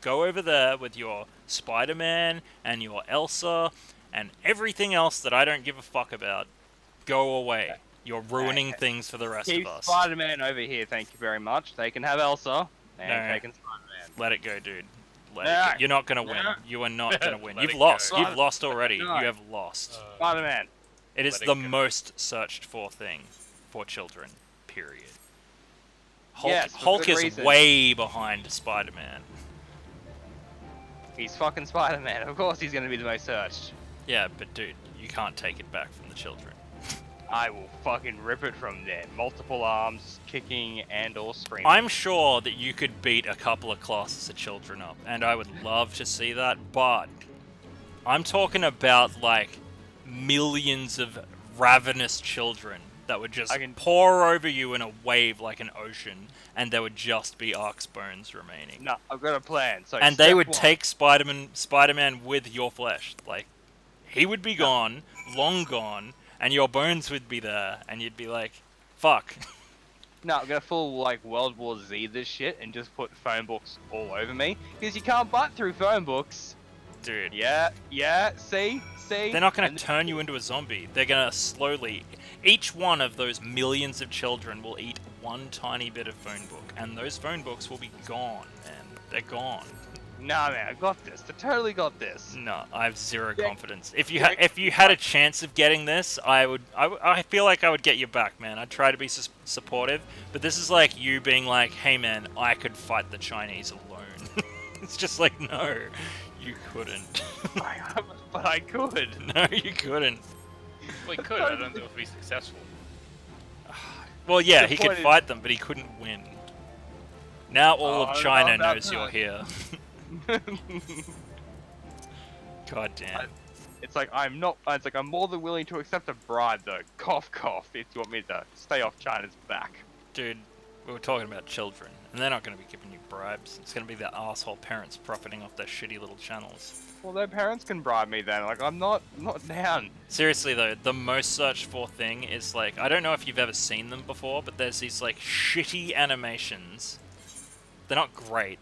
Go over there with your Spider-Man and your Elsa and everything else that I don't give a fuck about. Go away. You're ruining things for the rest Keep of us. Spider-Man over here, thank you very much. They can have Elsa, and No. they can Spider-Man. Let it go, dude. Let No. it go. You're not going to win. No. You are not going to win. Let You've it lost. go. You've lost already. No. You have lost. Spider-Man. It is let it the go. most searched for thing for children, period. Hulk, Yes, for Hulk good is reason. way behind Spider-Man. He's fucking Spider-Man. Of course he's gonna be the most searched. Yeah, but dude, you can't take it back from the children. I will fucking rip it from there. Multiple arms, kicking and or screaming. I'm sure that you could beat a couple of classes of children up, and I would love to see that, but I'm talking about like millions of ravenous children that would just pour over you in a wave like an ocean, and there would just be Ark's bones remaining. No, I've got a plan. So And they step would one- take Spider-Man with your flesh. Like, he would be gone, long gone, and your bones would be there, and you'd be like, fuck. No, I'm gonna full like World War Z this shit and just put phone books all over me because you can't butt through phone books. Dude. Yeah, see. They're not going And- to turn you into a zombie. They're going to slowly... Each one of those millions of children will eat one tiny bit of phone book, and those phone books will be gone, man. They're gone. Nah, man, I got this. I totally got this. No, I have zero Yeah. confidence. If you had a chance of getting this, I feel like I would get your back, man. I'd try to be supportive, but this is like you being like, hey man, I could fight the Chinese alone. It's just like, no, you couldn't. But I could. No, you couldn't. We could. I don't think it would be successful. Well, yeah, The he could point is- fight them, but he couldn't win. Now all Oh, of I don't China know about knows you're that. here. God damn. It's like I'm not. It's like I'm more than willing to accept a bribe, though. Cough, cough. If you want me to stay off China's back. Dude, we were talking about children, and they're not going to be giving you bribes. It's going to be the asshole parents profiting off their shitty little channels. Well, their parents can bribe me then. Like I'm not down. Seriously though, the most searched for thing is like, I don't know if you've ever seen them before, but there's these like shitty animations. They're not great.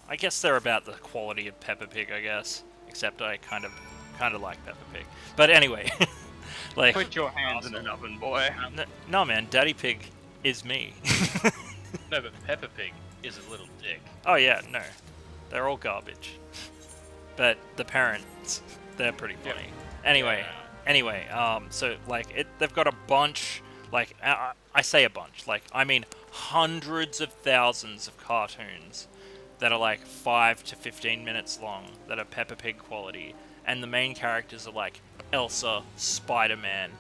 I guess they're about the quality of Peppa Pig, I guess. Except I kind of like Peppa Pig. But anyway, like, Put your hands in an oven, boy. no man, Daddy Pig is me. No, but Peppa Pig is a little dick. Oh yeah, no, they're all garbage. But the parents, they're pretty funny. Anyway, so like they've got a bunch. Like I say a bunch. Like I mean hundreds of thousands of cartoons that are like 5 to 15 minutes long that are Peppa Pig quality, and the main characters are like Elsa, Spider-Man,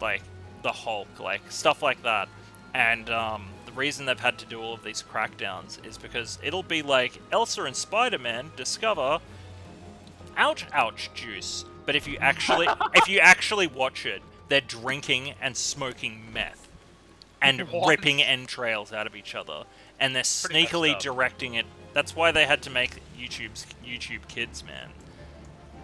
like the Hulk, like stuff like that. And the reason they've had to do all of these crackdowns is because it'll be like Elsa and Spider-Man discover ouch juice, but if you actually watch it, they're drinking and smoking meth and What? ripping entrails out of each other, and they're Pretty sneakily messed up. directing it. That's why they had to make YouTube Kids, man.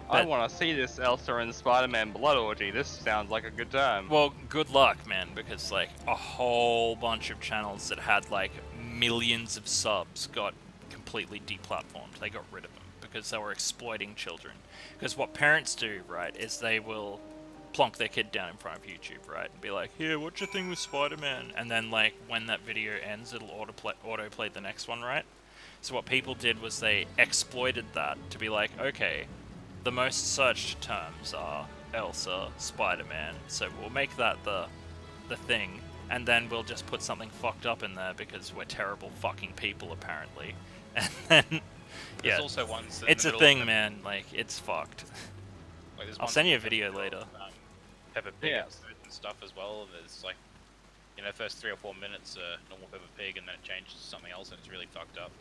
I But- want to see this Elsa and Spider-Man blood orgy. This sounds like a good time. Well, good luck, man, because like a whole bunch of channels that had like millions of subs got completely deplatformed. They got rid of them because they were exploiting children. Because what parents do, right, is they will plonk their kid down in front of YouTube, right, and be like, "Here, watch your thing with Spider-Man," and then like when that video ends, it'll autoplay the next one, right? So what people did was they exploited that to be like, okay, the most searched terms are Elsa, Spider-Man, so we'll make that the thing, and then we'll just put something fucked up in there because we're terrible fucking people, apparently. And then, There's yeah, also ones that in it's the a middle thing, of man. Like, it's fucked. Like, there's I'll ones send you a in the video middle later. of, Peppa Pig Yeah. episodes and stuff as well. And there's like, first 3 or 4 minutes normal Peppa Pig, and then it changes to something else, and it's really fucked up.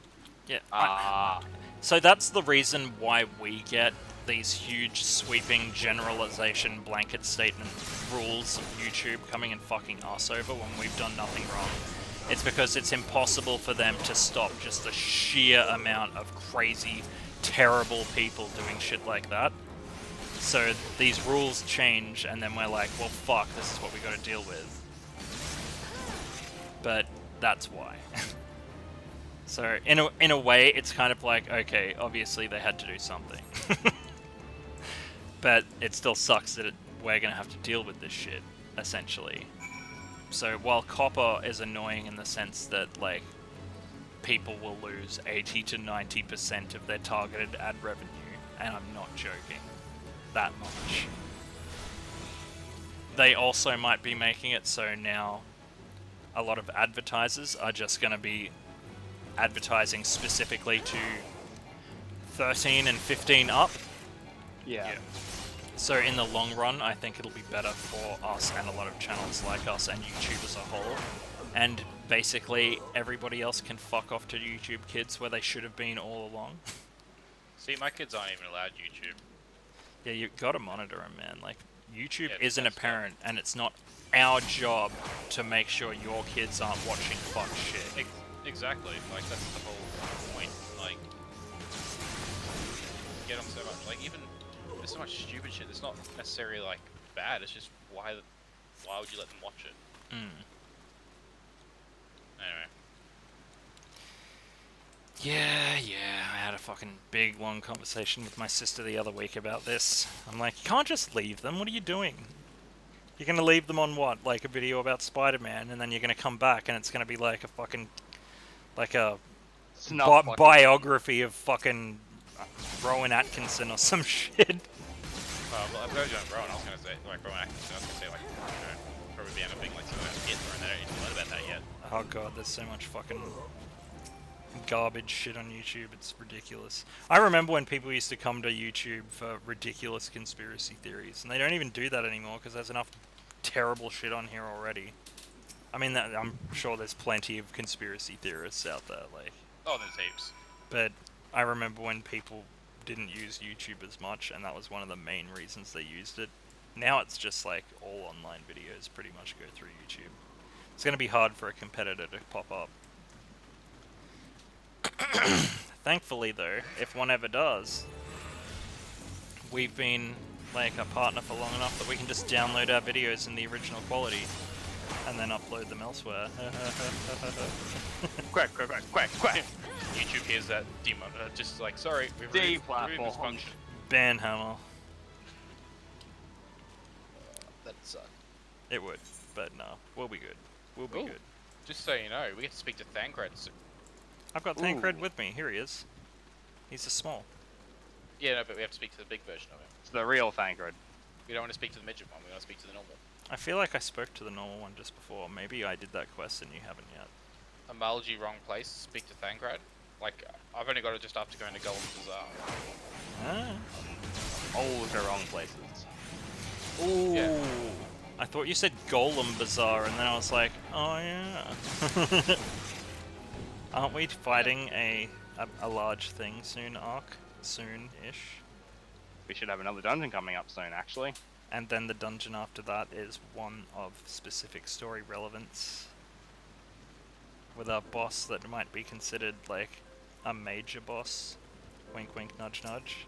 Yeah. So that's the reason why we get these huge sweeping generalization blanket statement rules of YouTube coming and fucking us over when we've done nothing wrong. It's because it's impossible for them to stop just the sheer amount of crazy, terrible people doing shit like that. So these rules change, and then we're like, well, fuck, this is what we gotta deal with. But that's why. So in a way, it's kind of like, okay, obviously they had to do something. But it still sucks that we're gonna have to deal with this shit, essentially. So while Copper is annoying in the sense that, like, people will lose 80 to 90% of their targeted ad revenue, and I'm not joking, that much. They also might be making it so now a lot of advertisers are just gonna be advertising specifically to 13 and 15 up. Yeah. So in the long run, I think it'll be better for us and a lot of channels like us and YouTube as a whole. And basically, everybody else can fuck off to YouTube Kids where they should have been all along. See, my kids aren't even allowed YouTube. Yeah, you've got to monitor them, man. Like, YouTube Yeah, isn't a that's parent, and it's not our job to make sure your kids aren't watching fuck shit. Exactly. Like, that's the whole point. Like, get them so much. Like, even there's so much stupid shit. It's not necessarily like bad. It's just why would you let them watch it? Mm. Anyway. Yeah, I had a fucking big, long conversation with my sister the other week about this. I'm like, you can't just leave them, what are you doing? You're gonna leave them on what? Like a video about Spider-Man, and then you're gonna come back and it's gonna be like a fucking... like a biography of fucking Rowan Atkinson or some shit. Well, I've got John Brown. I was gonna say like Rowan Atkinson. I was gonna say like probably be anything like something about it, and I don't even know about that yet. Oh god, there's so much fucking garbage shit on YouTube, it's ridiculous. I remember when people used to come to YouTube for ridiculous conspiracy theories, and they don't even do that anymore because there's enough terrible shit on here already. I mean, I'm sure there's plenty of conspiracy theorists out there, like... Oh, there's heaps. But I remember when people didn't use YouTube as much, and that was one of the main reasons they used it. Now it's just like all online videos pretty much go through YouTube. It's going to be hard for a competitor to pop up. Thankfully, though, if one ever does, we've been like a partner for long enough that we can just download our videos in the original quality and then upload them elsewhere. Quack. YouTube hears that demon. Just like, sorry, we've removed this Deplatformed. function. Ban hammer. That'd suck. It would, but no, we'll be good. We'll be Ooh. good. Just so you know, we get to speak to Thancred soon. I've got Thancred Ooh. with me. Here he is. He's a small. Yeah, no, but we have to speak to the big version of him. It's the real Thancred. We don't want to speak to the midget one. We want to speak to the normal. I feel like I spoke to the normal one just before. Maybe I did that quest and you haven't yet. Amalj'aa, wrong place. Speak to Thancred. Like, I've only got it just after going to Golem Bazaar. Ah. All the wrong places. Ooh. Yeah. I thought you said Golem Bazaar, and then I was like, oh yeah. Aren't we fighting a large thing soon, Ark? Soon-ish. We should have another dungeon coming up soon, actually. And then the dungeon after that is one of specific story relevance. With a boss that might be considered like a major boss. Wink wink nudge nudge.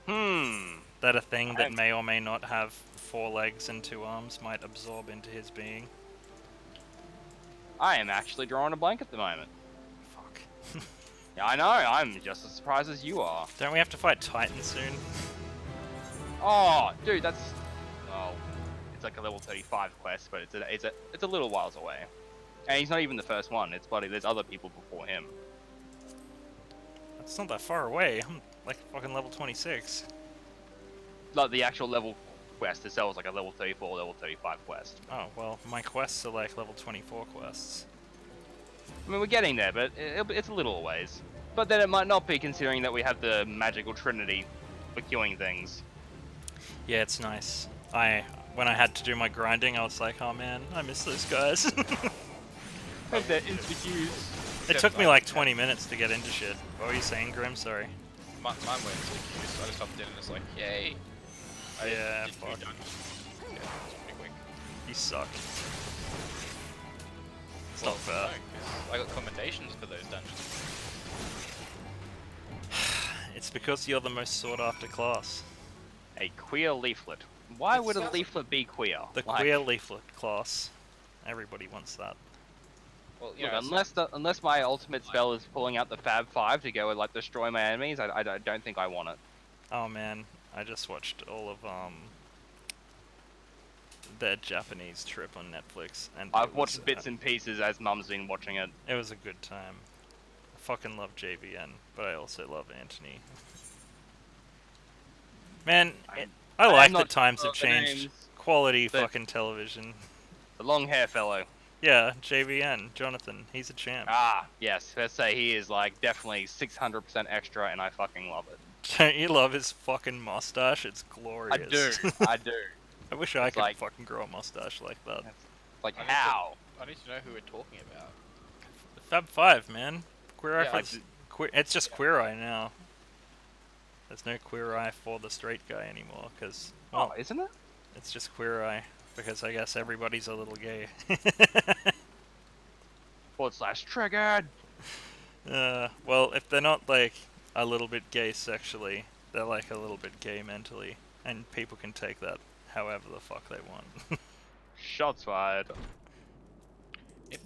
That a thing that may or may not have 4 legs and 2 arms might absorb into his being. I am actually drawing a blank at the moment. Fuck. Yeah, I know, I'm just as surprised as you are. Don't we have to fight Titan soon? Oh, dude, that's... Oh, it's like a level 35 quest, but it's a little whiles away. And he's not even the first one, it's bloody, there's other people before him. That's not that far away. I'm like fucking level 26. Like, the actual level quest itself is like a level 34, level 35 quest. Oh, well, my quests are like level 24 quests. I mean, we're getting there, but it's a little ways. But then it might not be, considering that we have the magical trinity for queuing things. Yeah, it's nice. When I had to do my grinding, I was like, oh man, I miss those guys. Hope they're insta-queues. It took me like 20 minutes to get into shit. What were you saying, Grim? Sorry. Mine went to the queues, so I just hopped in and it's like, yay. Yeah, did 2 fuck. dungeons. Yeah, it's pretty quick. You suck. It's Well, not fair. no, 'cause I got commendations for those dungeons. It's because you're the most sought after class. A queer leaflet. Why It would a sounds- leaflet be queer? The Like, queer leaflet class. Everybody wants that. Well, you look, know, unless my ultimate spell is pulling out the Fab 5 to go and like destroy my enemies, I don't think I want it. Oh man, I just watched all of their Japanese trip on Netflix, and I've watched bits and pieces as Mum's been watching it. it was a good time. I fucking love JVN, but I also love Anthony. Man, I like am that not times sure have of the changed. names, Quality but- fucking television. The long hair fellow. Yeah, JVN, Jonathan, he's a champ. Ah, yes. Let's say he is like definitely 600% extra, and I fucking love it. Don't you love his fucking mustache? It's glorious. I do. I do. I wish I It's could like- fucking grow a mustache like that. Like, I need to- how? I need to know who we're talking about. Fab 5, man. Queer Eye Yeah, for it's just Queer Eye now. There's no Queer Eye for the straight guy anymore, because, well, Oh, isn't it? it's just Queer Eye, because I guess everybody's a little gay. / triggered. Well, if they're not, like, a little bit gay sexually, they're, like, a little bit gay mentally, and people can take that however the fuck they want. Shots fired. If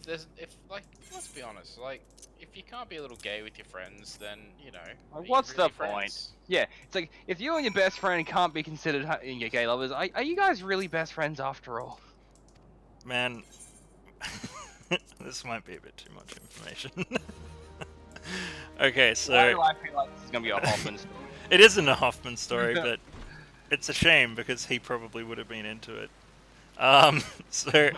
like, let's be honest, like, if you can't be a little gay with your friends, then, you know. are you What's the really point? friends? Yeah, it's like, if you and your best friend can't be considered your gay lovers, are you guys really best friends after all? Man, this might be a bit too much information. Okay, Why so do I feel like this is gonna be a Hoffman story? it isn't a Hoffman story, but it's a shame because he probably would have been into it. So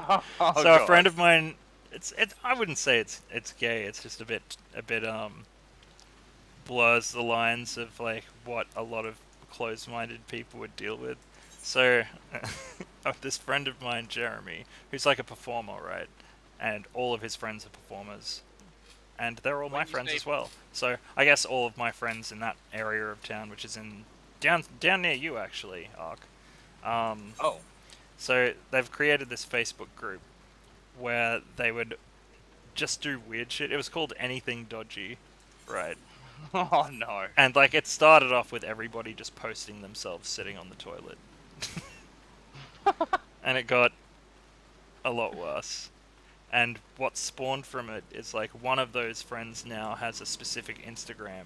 Oh, so a God. friend of mine, it's I wouldn't say it's gay. It's just a bit blurs the lines of like what a lot of closed-minded people would deal with. So this friend of mine, Jeremy, who's like a performer, right? And all of his friends are performers. And they're all When my you friends say- as well. So I guess all of my friends in that area of town, which is in down near you actually, Ark. Oh. So they've created this Facebook group where they would just do weird shit. It was called Anything Dodgy, right? Oh no. And like it started off with everybody just posting themselves sitting on the toilet. And it got a lot worse. And what spawned from it is like one of those friends now has a specific Instagram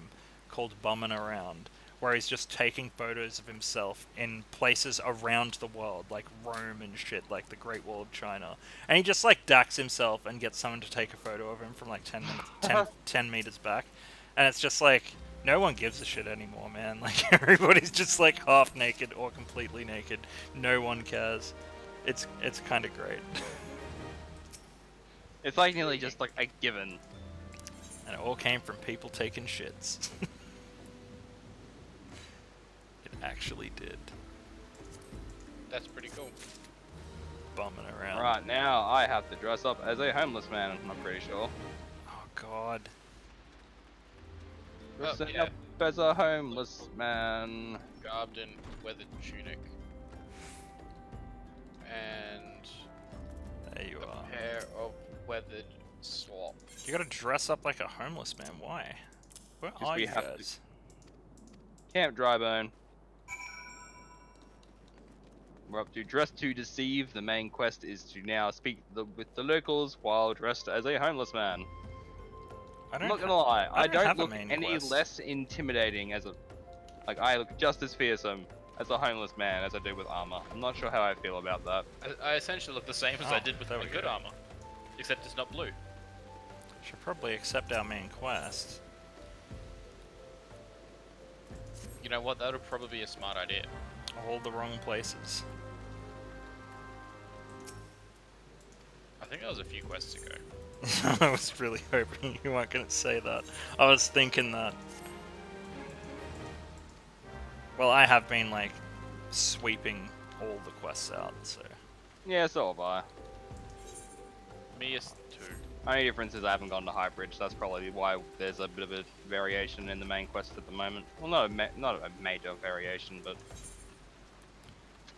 called Bummin' Around, where he's just taking photos of himself in places around the world, like Rome and shit, like the Great Wall of China. And he just like dacks himself and gets someone to take a photo of him from like 10 meters back. And it's just like, no one gives a shit anymore, man. Like everybody's just like half naked or completely naked. No one cares. It's kind of great. It's like nearly just like a given. And it all came from people taking shits. It actually did. That's pretty cool. Bumming around. Right now, I have to dress up as a homeless man. I'm pretty sure. Oh god. Dressing yeah. up as a homeless man. Garbed in weathered tunic. And There you a are. pair of weathered slop. You gotta dress up like a homeless man. Why? Where are we you have to- guys? Camp Drybone. We're up to dress to deceive. The main quest is to now speak with the locals while dressed as a homeless man. I'm not gonna lie, I don't have a look main any quest. less intimidating as a... Like, I look just as fearsome as a homeless man as I do with armor. I'm not sure how I feel about that. I essentially look the same as I did with there my we good go. armor. Except it's not blue. Should probably accept our main quest. You know what? That would probably be a smart idea. All the wrong places. I think that was a few quests ago. I was really hoping you weren't gonna say that. I was thinking that. Well, I have been like sweeping all the quests out, so. Yeah, so have I. Me is too. Only difference is I haven't gone to Highbridge, so that's probably why there's a bit of a variation in the main quest at the moment. Well, not a major variation, but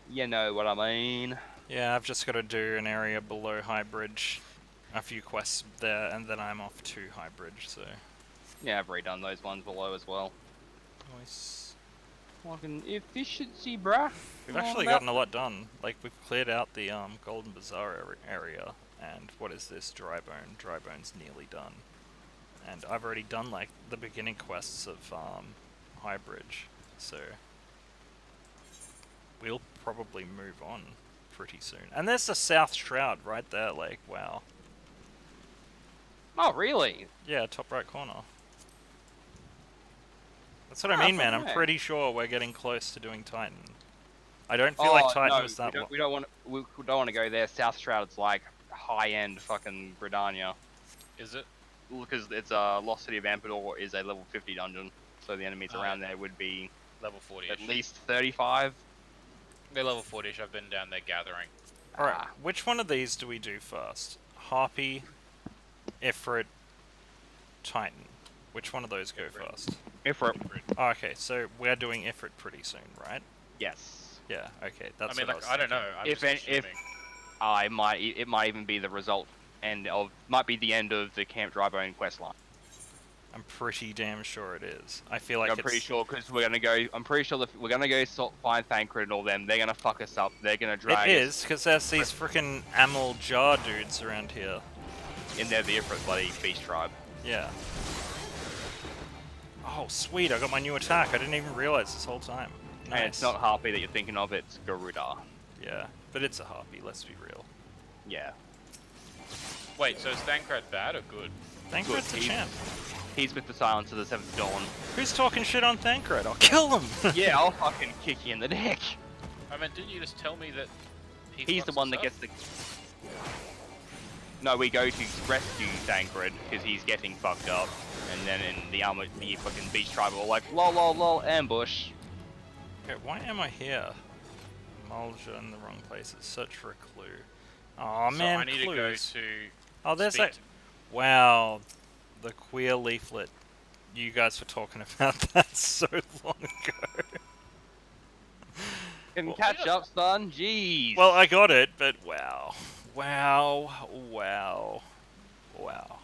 you know what I mean. Yeah, I've just got to do an area below Highbridge, a few quests there, and then I'm off to Highbridge, so. Yeah, I've redone those ones below as well. Nice. Fucking efficiency, bruh. We've actually gotten a lot done. Like, we've cleared out the Golden Bazaar area, and what is this? Drybone. Drybone's nearly done. And I've already done, like, the beginning quests of Highbridge, so we'll probably move on pretty soon. And there's the South Shroud right there, like, wow. Oh, really? Yeah, top right corner. That's what I mean, man. I'm okay. pretty sure we're getting close to doing Titan. I don't feel like Titan no, was that we don't want to go there. South Shroud's like high-end fucking Britannia. Is it? Because it's a Lost City of Ampedor is a level 50 dungeon, so the enemies around there would be Level 40-ish. at least 35. They're level 40-ish. I've been down there gathering. Alright, which one of these do we do first? Harpy, Ifrit, Titan. Which one of those go first? Ifrit. Oh, okay, so we're doing Ifrit pretty soon, right? Yes. Yeah, okay, that's I mean, what like, I was I don't know. I'm If just an- assuming. It might even be the result might be the end of the Camp Drybone quest line. I'm pretty damn sure it is. I feel like I'm pretty sure because we're gonna go. I'm pretty sure we're gonna go find Thancred and all them. They're gonna fuck us up. They're gonna drag It us is, because there's these freaking Amalj'aa dudes around here. in there. The Ifrit bloody beast tribe. Yeah. Oh, sweet, I got my new attack. I didn't even realize this whole time. Nice. And it's not Harpy that you're thinking of. It's Garuda. Yeah, but it's a harpy, let's be real. Yeah. Wait, so is Thancred bad or good? Thancred's a Good. champ. He's with the Silence of the Seventh Dawn. Who's talking shit on Thancred? I'll kill him! Yeah, I'll fucking kick you in the neck. I mean, didn't you just tell me that He's the one that gets the. No, we go to rescue Thancred because he's getting fucked up, and then in the fucking beast tribe are all like, lol, lol, lol, ambush. Okay, why am I here? Amalj'aa in the wrong places. Search for a clue. Oh So man, I need clues. to go to. Oh, there's speak that. Wow, the queer leaflet. You guys were talking about that so long ago. Can Well, catch up, son. Jeez. Well, I got it, but wow. Wow. Wow. Wow.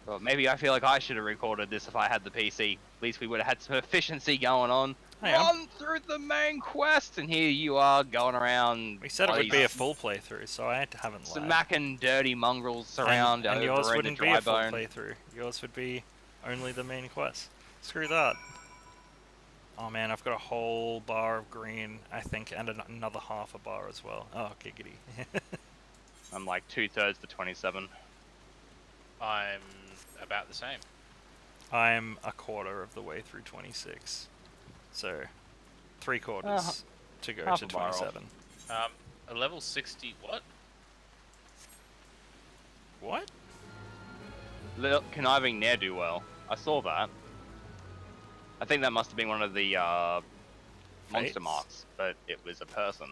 Well, maybe I feel like I should have recorded this if I had the PC. At least we would have had some efficiency going on. Hey, Run through the main quest, and here you are going around. we said it would be a full playthrough, so I haven't lied. smacking dirty mongrels around and over yours in wouldn't the be a full Drybone. playthrough. Yours would be only the main quest. Screw that. Oh man, I've got a whole bar of green, I think, and another half a bar as well. Oh, giggity. I'm like 2/3 to 27. I'm about the same. I'm a quarter of the way through 26. So, 3/4 to go half to a bar off. 27. A level 60. What? What? little conniving ne'er-do-well. I saw that. I think that must have been one of the monster Fates? marks, but it was a person.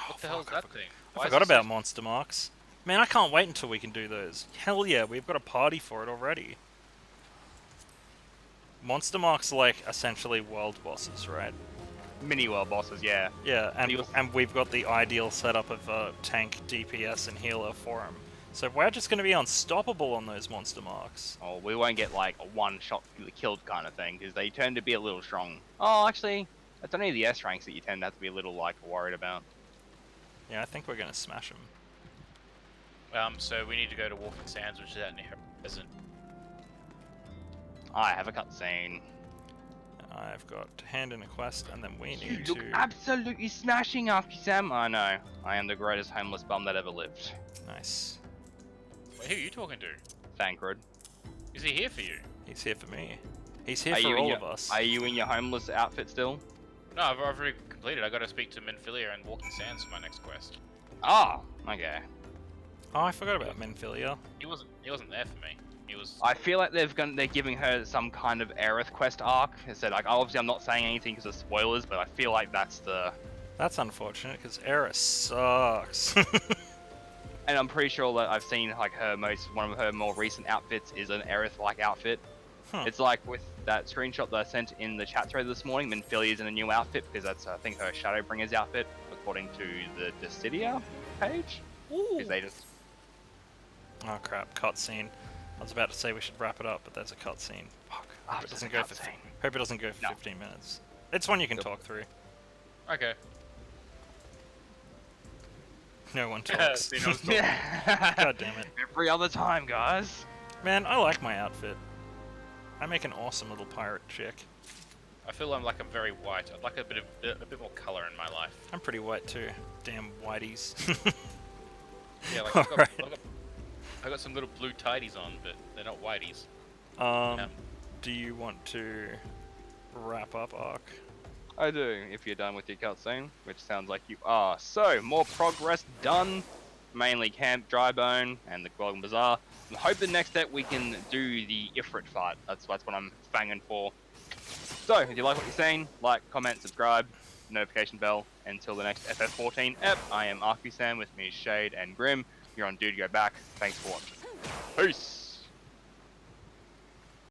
What the hell is that thing? I forgot about monster marks. Man, I can't wait until we can do those. Hell yeah, we've got a party for it already. Monster marks are like essentially world bosses, right? Mini world bosses, yeah. Yeah, You'll- and we've got the ideal setup of tank, DPS, and healer for them. So we're just going to be unstoppable on those monster marks. Oh, we won't get like a one-shot killed kind of thing, because they tend to be a little strong. Oh, actually, it's only the S ranks that you tend to have to be a little like worried about. Yeah, I think we're going to smash them. So we need to go to Walking Sands, which is out near Peasant. I have a cutscene. I've got to hand in a quest, and then we You need look to... absolutely smashing, Sam. I know. I am the greatest homeless bum that ever lived. Nice. Wait, who are you talking to? Thancred. Is he here for you? He's here for me. He's here Are for you in all your- of us. Are you in your homeless outfit still? No, I've already completed. I got to speak to Minfilia and Walking Sands for my next quest. Ah, okay. Oh, I forgot about Menphilia. He wasn't there for me. He was. I feel like they're giving her some kind of Aerith quest arc. Instead, like obviously I'm not saying anything because of spoilers, but I feel like that's the. That's unfortunate, because Eris sucks. And I'm pretty sure that I've seen like one of her more recent outfits is an Aerith-like outfit. Huh. It's like with that screenshot that I sent in the chat thread this morning. Minfilia's in a new outfit because that's I think her Shadowbringer's outfit, according to the Dissidia page. Because they just. Oh crap, cutscene. I was about to say we should wrap it up, but there's a cutscene. Fuck. Hope it doesn't go for. Hope it doesn't go for No. 15 minutes. It's one you can Nope. talk through. Okay. No one talks. See, no one's talking. God damn it. Every other time, guys. Man, I like my outfit. I make an awesome little pirate chick. I feel I'm very white. I'd like a bit more color in my life. I'm pretty white too. Damn whiteys. Yeah, like Alright. I got some little blue tidies on, but they're not whiteys. Do you want to wrap up, Ark? I do, if you're done with your cutscene, which sounds like you are. So, more progress done. Mainly Camp Drybone and the Golden Bazaar. I hope the next step we can do the Ifrit fight. That's what I'm banging for. So, if you like what you're seeing, like, comment, subscribe, notification bell. Until the next FF14 ep, I am Arky Sam, with me is Shade and Grim. You're on DudeGoBack. Thanks for watching. Peace!